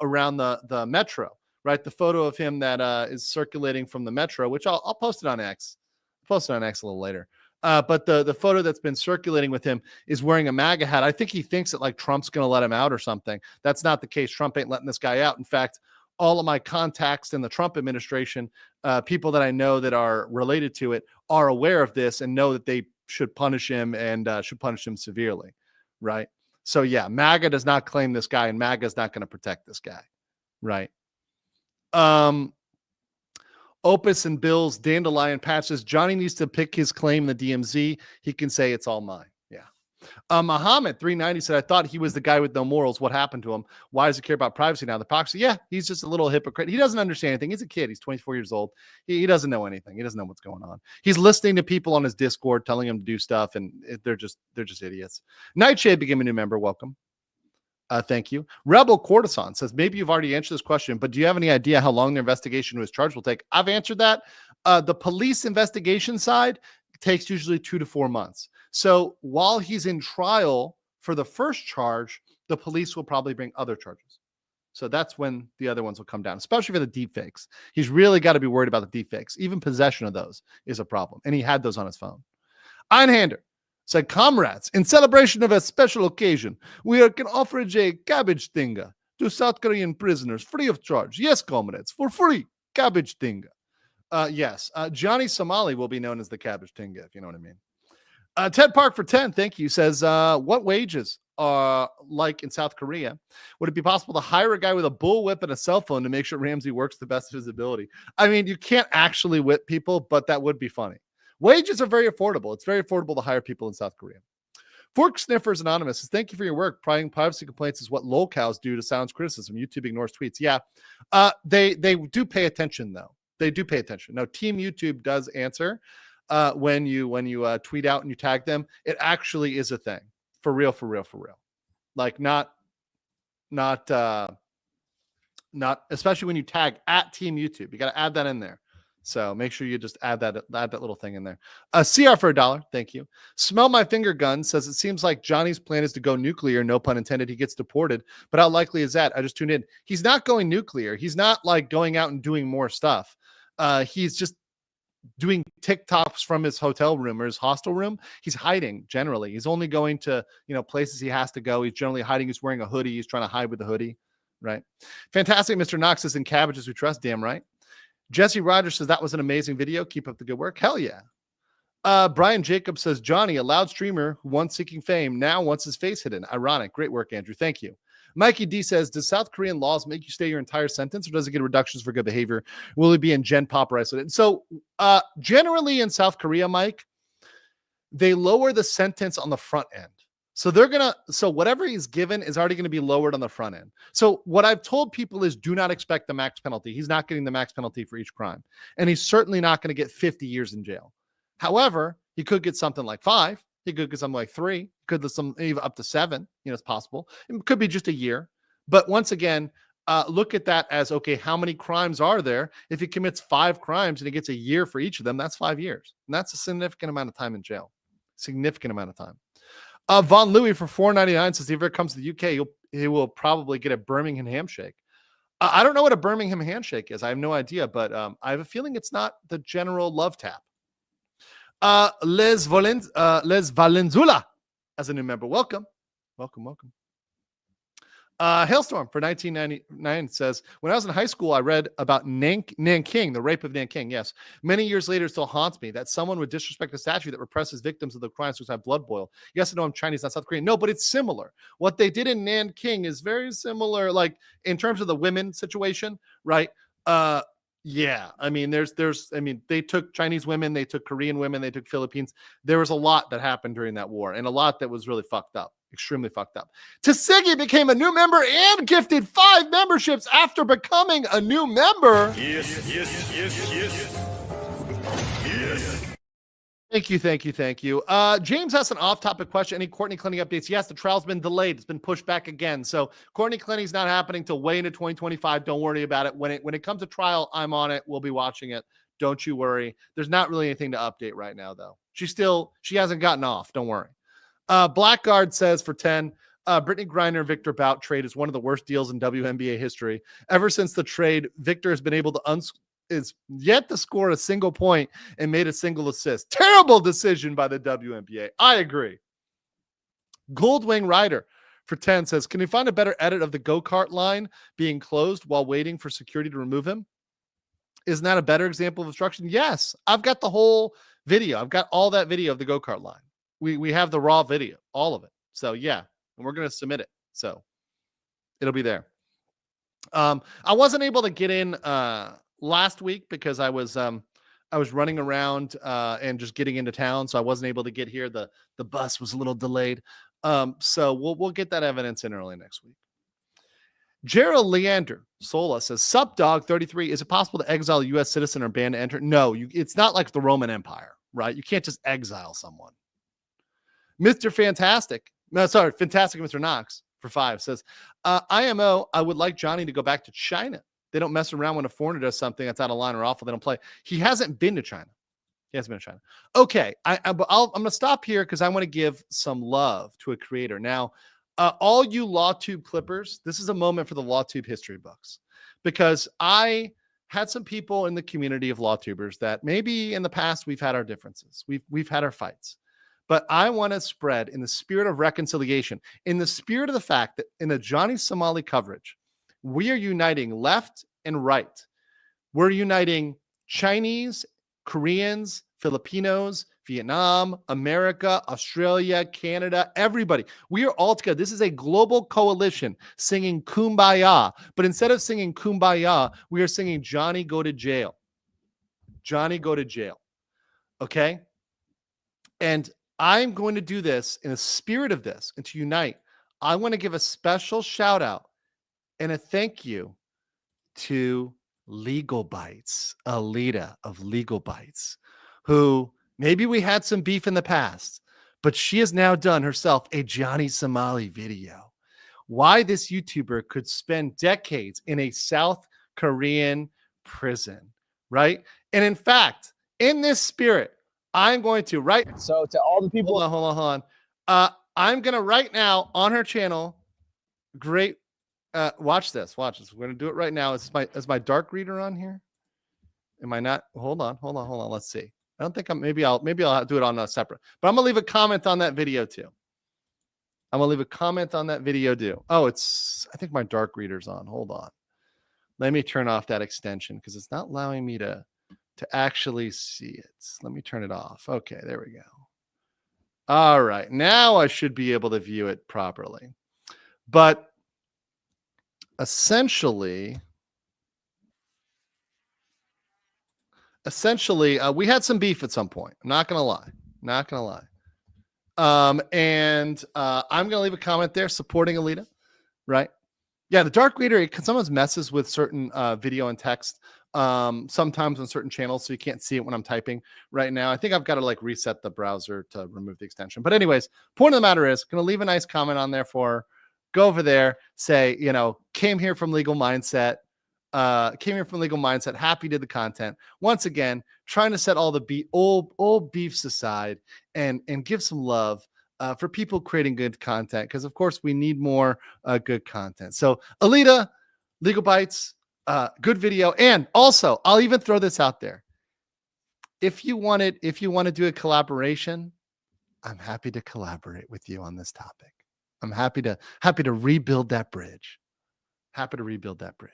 around the metro, right? The photo of him that is circulating from the metro, which I'll post it on X. I'll post it on X a little later. But the photo that's been circulating with him is wearing a MAGA hat. I think he thinks that like Trump's going to let him out or something. That's not the case. Trump ain't letting this guy out. In fact, all of my contacts in the Trump administration, people that I know that are related to it, are aware of this and know that they should punish him and should punish him severely, right? So yeah, MAGA does not claim this guy, and MAGA is not going to protect this guy, right? Opus and Bill's Dandelion Patch says Johnny needs to pick his claim in the DMZ. He can say it's all mine. Yeah. Muhammad 390 said, I thought he was the guy with no morals. What happened to him? Why does he care about privacy now? The proxy. Yeah, he's just a little hypocrite. He doesn't understand anything. He's a kid. He's 24 years old. He doesn't know anything. He doesn't know what's going on. He's listening to people on his Discord telling him to do stuff, and they're just idiots. Nightshade became a new member. Welcome. Thank you. Rebel Courtesan says, maybe you've already answered this question, but do you have any idea how long the investigation to his charge will take? I've answered that. The police investigation side takes usually 2 to 4 months. So while he's in trial for the first charge, the police will probably bring other charges. So that's when the other ones will come down, especially for the deepfakes. He's really got to be worried about the deepfakes. Even possession of those is a problem. And he had those on his phone. Einhander said, comrades, in celebration of a special occasion, we can offer a cabbage tinga to South Korean prisoners free of charge. Yes, comrades, for free, cabbage tinga. Yes, Johnny Somali will be known as the cabbage tinga, if you know what I mean. Ted Park for 10, thank you, says, what wages are like in South Korea? Would it be possible to hire a guy with a bullwhip and a cell phone to make sure Ramsey works the best of his ability? I mean, you can't actually whip people, but that would be funny. Wages are very affordable. It's very affordable to hire people in South Korea. Fork Sniffers Anonymous says, thank you for your work. Privacy complaints is what lolcows do to silence criticism. YouTube ignores tweets. Yeah, they do pay attention, though. They do pay attention. Now, Team YouTube does answer when you tweet out and you tag them. It actually is a thing. For real. Like not especially when you tag at Team YouTube. You got to add that in there. So make sure you just add that little thing in there. CR for $1. Thank you. Smell My Finger Gun says, it seems like Johnny's plan is to go nuclear. No pun intended. He gets deported. But how likely is that? I just tuned in. He's not going nuclear. He's not like going out and doing more stuff. He's just doing TikToks from his hotel room or his hostel room. He's hiding generally. He's only going to, places he has to go. He's generally hiding. He's wearing a hoodie. He's trying to hide with the hoodie. Right. Fantastic. Mr. Knox says, in cabbages we trust. Damn right. Jesse Rogers says, that was an amazing video. Keep up the good work. Hell yeah. Brian Jacobs says, Johnny, a loud streamer who once seeking fame, now wants his face hidden. Ironic. Great work, Andrew. Thank you. Mikey D says, does South Korean laws make you stay your entire sentence, or does it get reductions for good behavior? Will it be in Gen Pop resident? So generally in South Korea, Mike, they lower the sentence on the front end. So so whatever he's given is already going to be lowered on the front end. So what I've told people is do not expect the max penalty. He's not getting the max penalty for each crime. And he's certainly not going to get 50 years in jail. However, he could get something like 5. He could get something like 3. He could get some even up to 7. It's possible. It could be just a year. But once again, look at that as, okay, how many crimes are there? If he commits 5 crimes and he gets a year for each of them, that's 5 years. And that's a significant amount of time in jail. Significant amount of time. Von Louis for $4.99 says if he ever comes to the UK, he will probably get a Birmingham handshake. I don't know what a Birmingham handshake is. I have no idea, but I have a feeling it's not the general love tap. Les Valenzula as a new member. Welcome. Hailstorm for 1999 says, when I was in high school, I read about Nanking, the rape of Nanking. Yes. Many years later, it still haunts me that someone would disrespect a statue that represses victims of the crimes which have blood boil. Yes, I know I'm Chinese, not South Korean. No, but it's similar. What they did in Nanking is very similar, like in terms of the women situation, right? Yeah. I mean, they took Chinese women, they took Korean women, they took Philippines. There was a lot that happened during that war and a lot that was really fucked up. Extremely fucked up. Tasigi became a new member and gifted 5 memberships after becoming a new member. Yes. Thank you. James has an off-topic question. Any Courtney Clenny updates? Yes, the trial's been delayed. It's been pushed back again. So Courtney Clenny's not happening till way into 2025. Don't worry about it. When it comes to trial, I'm on it. We'll be watching it. Don't you worry. There's not really anything to update right now, though. She hasn't gotten off. Don't worry. Blackguard says for 10, Brittany Griner Victor Bout trade is one of the worst deals in WNBA history. Ever since the trade, Victor has been able to is yet to score a single point and made a single assist. Terrible decision by the WNBA. I agree. Goldwing Rider for 10 says, can you find a better edit of the go-kart line being closed while waiting for security to remove him? Isn't that a better example of obstruction? Yes. I've got the whole video. I've got all that video of the go-kart line. We have the raw video, all of it. So yeah, and we're going to submit it. So it'll be there. I wasn't able to get in last week because I was running around and just getting into town, so I wasn't able to get here. The bus was a little delayed. So we'll get that evidence in early next week. Gerald Leander Sola says, Sup Dog 33, is it possible to exile a U.S. citizen or ban to enter? No, it's not like the Roman Empire, right? You can't just exile someone. Fantastic Mr. Knox for 5 says, IMO, I would like Johnny to go back to China. They don't mess around when a foreigner does something that's out of line or awful. They don't play. He hasn't been to China. Okay, I'm going to stop here because I want to give some love to a creator. Now, all you LawTube clippers, this is a moment for the LawTube history books because I had some people in the community of LawTubers that maybe in the past we've had our differences. We've had our fights. But I want to spread in the spirit of reconciliation, in the spirit of the fact that in a Johnny Somali coverage, we are uniting left and right. We're uniting Chinese, Koreans, Filipinos, Vietnam, America, Australia, Canada, everybody. We are all together. This is a global coalition singing Kumbaya. But instead of singing Kumbaya, we are singing Johnny Go to Jail. Johnny Go to Jail. Okay? And I'm going to do this in the spirit of this and to unite. I want to give a special shout out and a thank you to Legal Bites, Alita of Legal Bites, who maybe we had some beef in the past, but she has now done herself a Johnny Somali video. Why this YouTuber could spend decades in a South Korean prison, right? And in fact, in this spirit, I'm going to So to all the people, hold on. I'm going to right now on her channel. Great. Watch this. We're going to do it right now. Is my dark reader on here? Am I not? Hold on. Let's see. I don't think maybe I'll do it on a separate, but I'm going to leave a comment on that video too. Oh, I think my dark reader's on. Hold on. Let me turn off that extension because it's not allowing me to actually see it. Let me turn it off. Okay, there we go. All right, now I should be able to view it properly. But essentially, we had some beef at some point. I'm not gonna lie. And I'm gonna leave a comment there supporting Alita, right? Yeah, the dark reader, sometimes messes with certain video and text. Sometimes on certain channels, so you can't see it when I'm typing right now. I think I've got to like reset the browser to remove the extension. But anyways, point of the matter is, going to leave a nice comment on there for her. Go over there, say, came here from Legal Mindset. Happy did the content. Once again, trying to set all the old beefs aside and give some love for people creating good content, because of course we need more good content. So Alita, Legal Bites, good video. And also, I'll even throw this out there. If you want to do a collaboration, I'm happy to collaborate with you on this topic. I'm happy to rebuild that bridge. Happy to rebuild that bridge.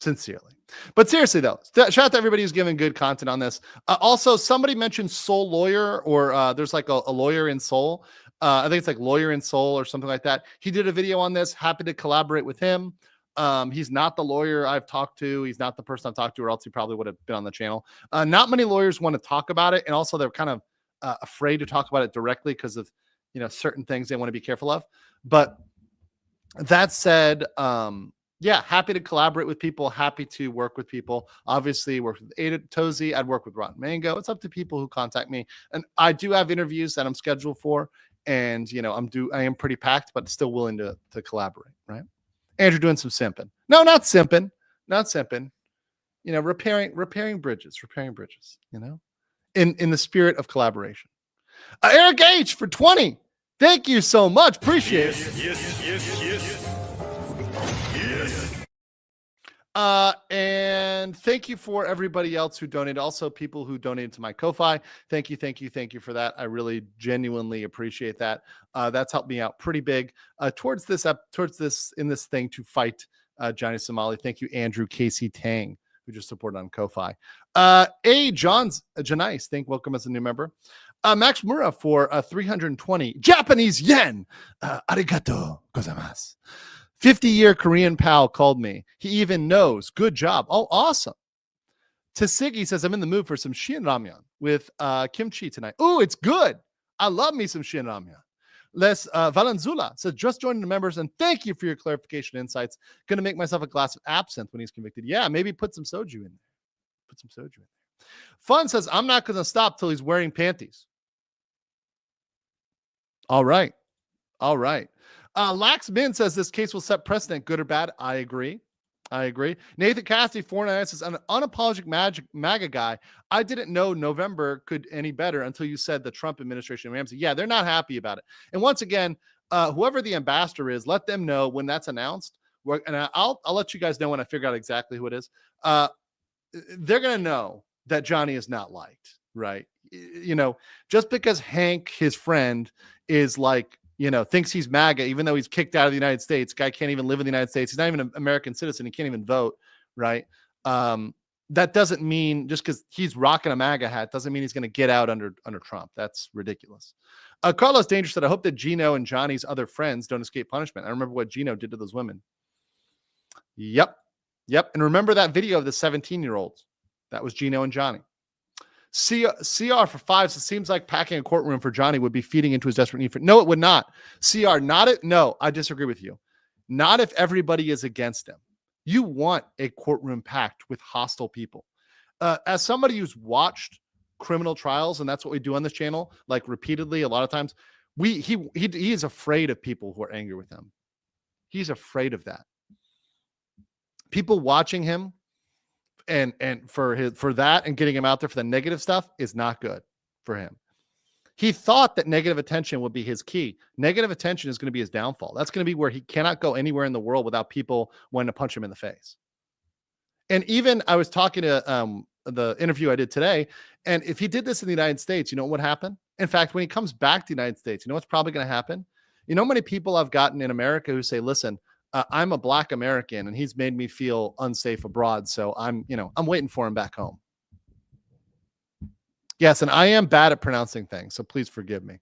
Sincerely. But seriously though, shout out to everybody who's giving good content on this. Also, somebody mentioned Soul Lawyer, or there's like a lawyer in Seoul. I think it's like Lawyer in Seoul or something like that. He did a video on this. Happy to collaborate with him. He's not the lawyer I've talked to. He's not the person I've talked to, or else he probably would have been on the channel. Not many lawyers want to talk about it. And also they're kind of afraid to talk about it directly because of, certain things they want to be careful of. But that said, yeah, happy to collaborate with people, happy to work with people. Obviously, work with ETH ToS. I'd work with Rotten Mango. It's up to people who contact me. And I do have interviews that I'm scheduled for. And, I am pretty packed, but still willing to collaborate, right? Andrew doing some simping. No, not simping. Not simping. Repairing bridges, in the spirit of collaboration. Eric H for 20. Thank you so much. Appreciate it. Yes. And thank you for everybody else who donated. Also, people who donated to my Ko-Fi. Thank you for that. I really genuinely appreciate that. That's helped me out pretty big towards this thing to fight Johnny Somali. Thank you, Andrew Casey Tang, who just supported on Ko-Fi. Janice, welcome as a new member. Max Mura for 320 Japanese yen. Arigato gozaimasu. 50-year Korean pal called me. He even knows. Good job. Oh, awesome. Tasigi says, I'm in the mood for some Shin Ramyun with kimchi tonight. Oh, it's good. I love me some Shin Ramyun. Les Valenzuela says, just joining the members and thank you for your clarification insights. Going to make myself a glass of absinthe when he's convicted. Yeah, maybe put some soju in there. Fun says, I'm not going to stop till he's wearing panties. All right. Lax Min says this case will set precedent, good or bad. I agree. Nathan Cassidy, 499 says, an unapologetic MAGA guy. I didn't know November could any better until you said the Trump administration. Ramsey. Yeah, they're not happy about it. And once again, whoever the ambassador is, let them know when that's announced. And I'll let you guys know when I figure out exactly who it is. They're going to know that Johnny is not liked, right? Just because Hank, his friend, is like, thinks he's MAGA, even though he's kicked out of the United States. Guy can't even live in the United States. He's not even an American citizen. He can't even vote, right? That doesn't mean just because he's rocking a MAGA hat doesn't mean he's going to get out under Trump. That's ridiculous. Carlos Danger said, I hope that Gino and Johnny's other friends don't escape punishment. I remember what Gino did to those women. Yep. And remember that video of the 17-year-olds? That was Gino and Johnny. CR for 5 says, seems like packing a courtroom for Johnny would be feeding into his desperate need for. No, it would not. CR, not it. No, I disagree with you. Not if everybody is against him. You want a courtroom packed with hostile people. As somebody who's watched criminal trials, and that's what we do on this channel, like repeatedly, a lot of times, he is afraid of people who are angry with him. He's afraid of that. People watching him and for that and getting him out there for the negative stuff is not good for him. He thought that negative attention would be his key. Negative attention is going to be his downfall. That's going to be where he cannot go anywhere in the world without people wanting to punch him in the face. And even I was talking to the interview I did today, and if he did this in the United States, you know what would happen? In fact, when he comes back to the United States, you know what's probably going to happen? You know how many people I've gotten in America who say, listen, I'm a Black American and he's made me feel unsafe abroad. So I'm waiting for him back home. Yes. And I am bad at pronouncing things. So please forgive me.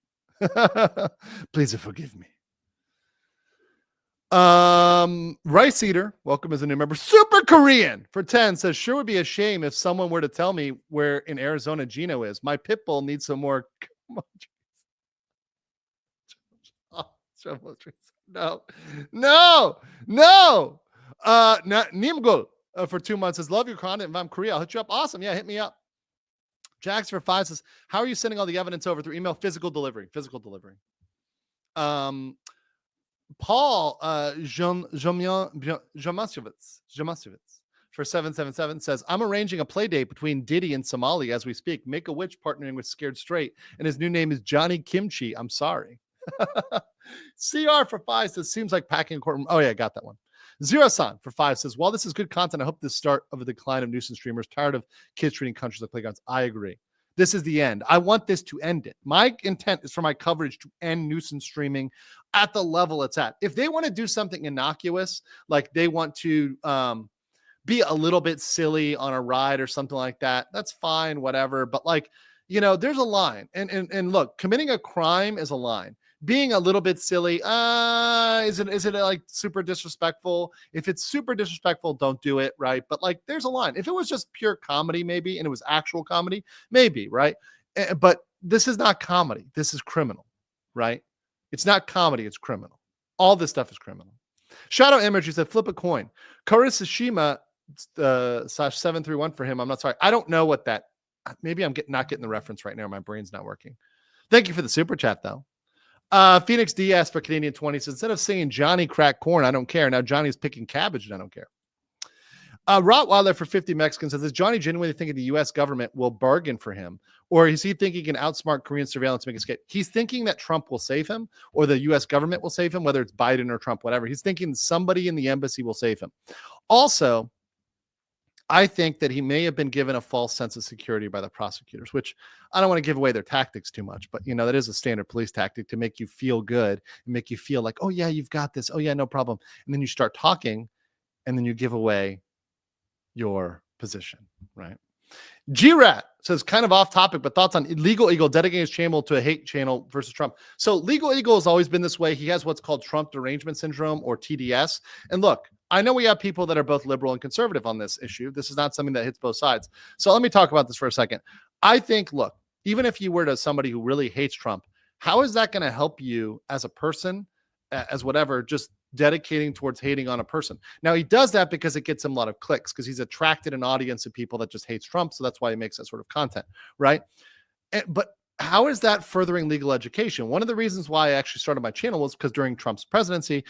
Please forgive me. Rice Eater, welcome as a new member. Super Korean for 10 says, sure would be a shame if someone were to tell me where in Arizona Gino is. My pit bull needs some more. No. Nimgul for 2 months says, love your content. If I'm Korea, I'll hit you up. Awesome. Yeah, hit me up. Jax for 5 says, how are you sending all the evidence over through email? Physical delivery. Paul Jamasiewicz for 777 says, I'm arranging a play date between Diddy and Somali as we speak. Make a Witch partnering with Scared Straight, and his new name is Johnny Kimchi. I'm sorry. CR for 5 says, seems like packing a courtroom. Oh, yeah, got that one. Zero-san for 5 says, while this is good content, I hope this start of a decline of nuisance streamers, tired of kids treating countries like playgrounds. I agree. This is the end. I want this to end it. My intent is for my coverage to end nuisance streaming at the level it's at. If they want to do something innocuous, like they want to be a little bit silly on a ride or something like that, that's fine, whatever. But like, you know, there's a line. And look, committing a crime is a line. Being a little bit silly, is it like super disrespectful? If it's super disrespectful, don't do it, right? But like, there's a line. If it was just pure comedy, maybe, and it was actual comedy, maybe, right? But this is not comedy. This is criminal, right? It's not comedy. It's criminal. All this stuff is criminal. Shadow Image, you said, flip a coin. Karisushima /731 for him. I'm not sorry. I don't know what that. Maybe I'm not getting the reference right now. My brain's not working. Thank you for the super chat, though. Phoenix DS for Canadian 20 says, instead of saying Johnny crack corn, I don't care. Now Johnny's picking cabbage and I don't care. Rottweiler for 50 Mexicans says, does Johnny genuinely thinking the U.S. government will bargain for him? Or is he thinking he can outsmart Korean surveillance to make escape? He's thinking that Trump will save him or the U.S. government will save him, whether it's Biden or Trump, whatever. He's thinking somebody in the embassy will save him. Also, I think that he may have been given a false sense of security by the prosecutors, which I don't want to give away their tactics too much, but you know, that is a standard police tactic to make you feel good and make you feel like, oh yeah, you've got this. Oh yeah, no problem. And then you start talking and then you give away your position, right? G-Rat says, kind of off topic, but thoughts on Legal Eagle dedicating his channel to a hate channel versus Trump. So Legal Eagle has always been this way. He has what's called Trump derangement syndrome, or TDS. And look, I know we have people that are both liberal and conservative on this issue. This is not something that hits both sides. So let me talk about this for a second. I think, look, even if you were to somebody who really hates Trump, how is that going to help you as a person, as whatever, just dedicating towards hating on a person? Now, he does that because it gets him a lot of clicks, because he's attracted an audience of people that just hates Trump. So that's why he makes that sort of content, right? But how is that furthering legal education? One of the reasons why I actually started my channel was because during Trump's presidency,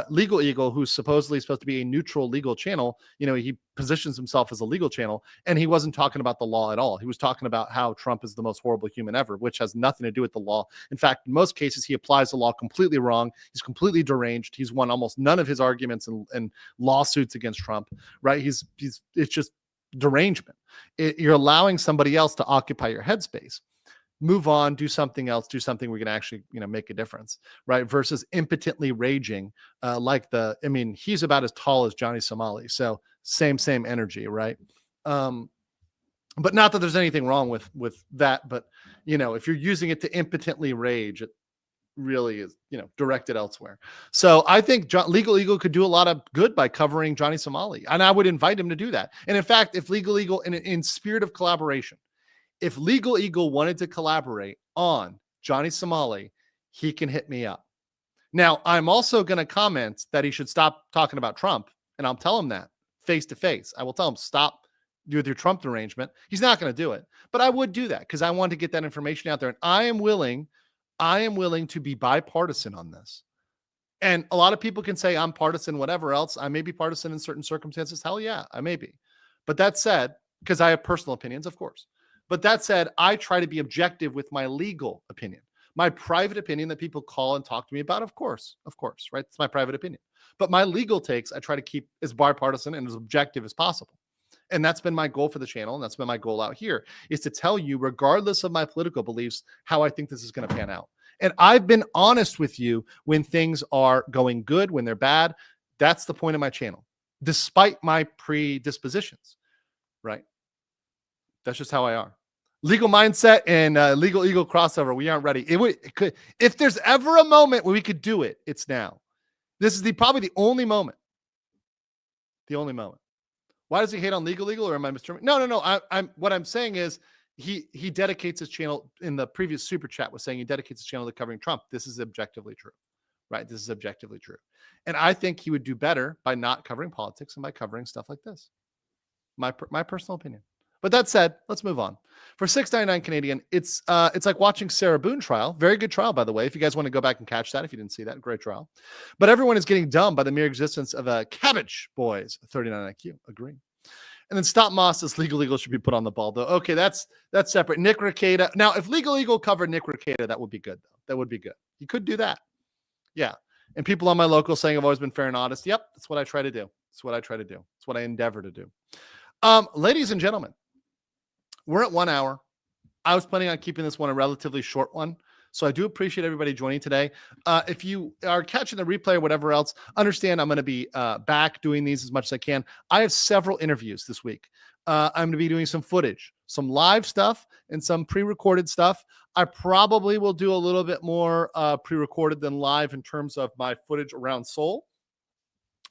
Legal Eagle, who's supposedly supposed to be a neutral legal channel, you know, he positions himself as a legal channel, and he wasn't talking about the law at all. He was talking about how Trump is the most horrible human ever, which has nothing to do with the law. In fact, in most cases, he applies the law completely wrong. He's completely deranged. He's won almost none of his arguments and lawsuits against Trump, right? It's just derangement. You're allowing somebody else to occupy your headspace. Move on, do something else, do something we can actually, you know, make a difference, right? Versus impotently raging, he's about as tall as Johnny Somali. So same energy, right? But not that there's anything wrong with that, but you know, if you're using it to impotently rage, it really is, you know, directed elsewhere. So I think Legal Eagle could do a lot of good by covering Johnny Somali, and I would invite him to do that. And in fact, if Legal Eagle, in spirit of collaboration, if Legal Eagle wanted to collaborate on Johnny Somali, he can hit me up. Now, I'm also going to comment that he should stop talking about Trump, and I'll tell him that face to face. I will tell him, stop with your Trump derangement. He's not going to do it, but I would do that because I want to get that information out there, and I am willing to be bipartisan on this. And a lot of people can say I'm partisan, whatever else. I may be partisan in certain circumstances. Hell yeah, I may be. But that said, because I have personal opinions, of course. But that said, I try to be objective with my legal opinion. My private opinion that people call and talk to me about, of course, right? It's my private opinion. But my legal takes, I try to keep as bipartisan and as objective as possible. And that's been my goal for the channel, and that's been my goal out here, is to tell you, regardless of my political beliefs, how I think this is going to pan out. And I've been honest with you when things are going good, when they're bad. That's the point of my channel, despite my predispositions, right? That's just how I are. Legal mindset and Legal Eagle crossover. We aren't ready. It could, if there's ever a moment where we could do it, it's now. This is probably the only moment. The only moment. Why does he hate on Legal Eagle, or am I misdemeanor? No. What I'm saying is he dedicates his channel, in the previous super chat was saying he dedicates his channel to covering Trump. This is objectively true, right? This is objectively true. And I think he would do better by not covering politics and by covering stuff like this. My personal opinion. But that said, let's move on. For $6.99 Canadian, it's like watching Sarah Boone trial. Very good trial, by the way. If you guys want to go back and catch that, if you didn't see that, great trial. But everyone is getting dumb by the mere existence of a cabbage boys 39 IQ. Agree. And then Stop Moss says Legal Eagle should be put on the ball, though. Okay, that's separate. Nick Rekieta. Now, if Legal Eagle covered Nick Rekieta, that would be good, though. That would be good. You could do that. Yeah. And people on my local saying I've always been fair and honest. Yep. That's what I try to do. It's what I try to do. It's what I endeavor to do. Ladies and gentlemen, we're at 1 hour. I was planning on keeping this one a relatively short one. So I do appreciate everybody joining today. If you are catching the replay or whatever else, understand I'm going to be back doing these as much as I can. I have several interviews this week. I'm going to be doing some footage, some live stuff, and some pre-recorded stuff. I probably will do a little bit more pre-recorded than live in terms of my footage around Sol.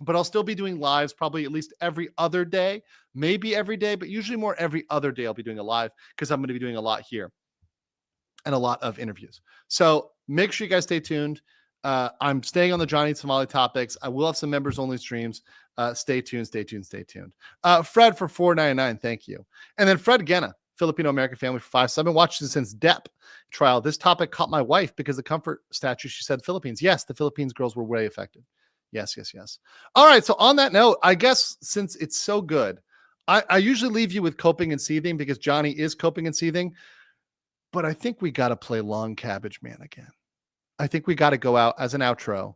But I'll still be doing lives probably at least every other day, maybe every day, but usually more every other day I'll be doing a live because I'm going to be doing a lot here and a lot of interviews. So make sure you guys stay tuned. I'm staying on the Johnny Somali topics. I will have some members only streams. Stay tuned. Fred for $4.99. Thank you. And then Fred Genna, Filipino American family for $5. So I've been watching since DEP trial. This topic caught my wife because the comfort statue, she said Philippines. Yes, the Philippines girls were way affected. Yes. All right. So on that note, I guess since it's so good, I usually leave you with coping and seething because Johnny is coping and seething. But I think we got to play Long Cabbage Man again. I think we got to go out as an outro.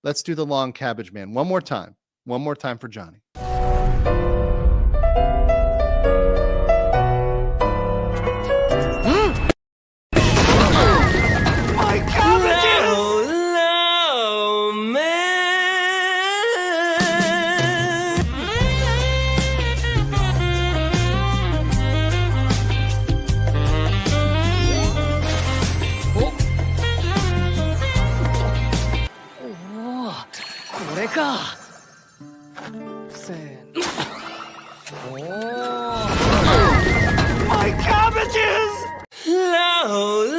Let's do the Long Cabbage Man one more time. One more time for Johnny. My cabbages! Hello, man! My cabbages! Hello,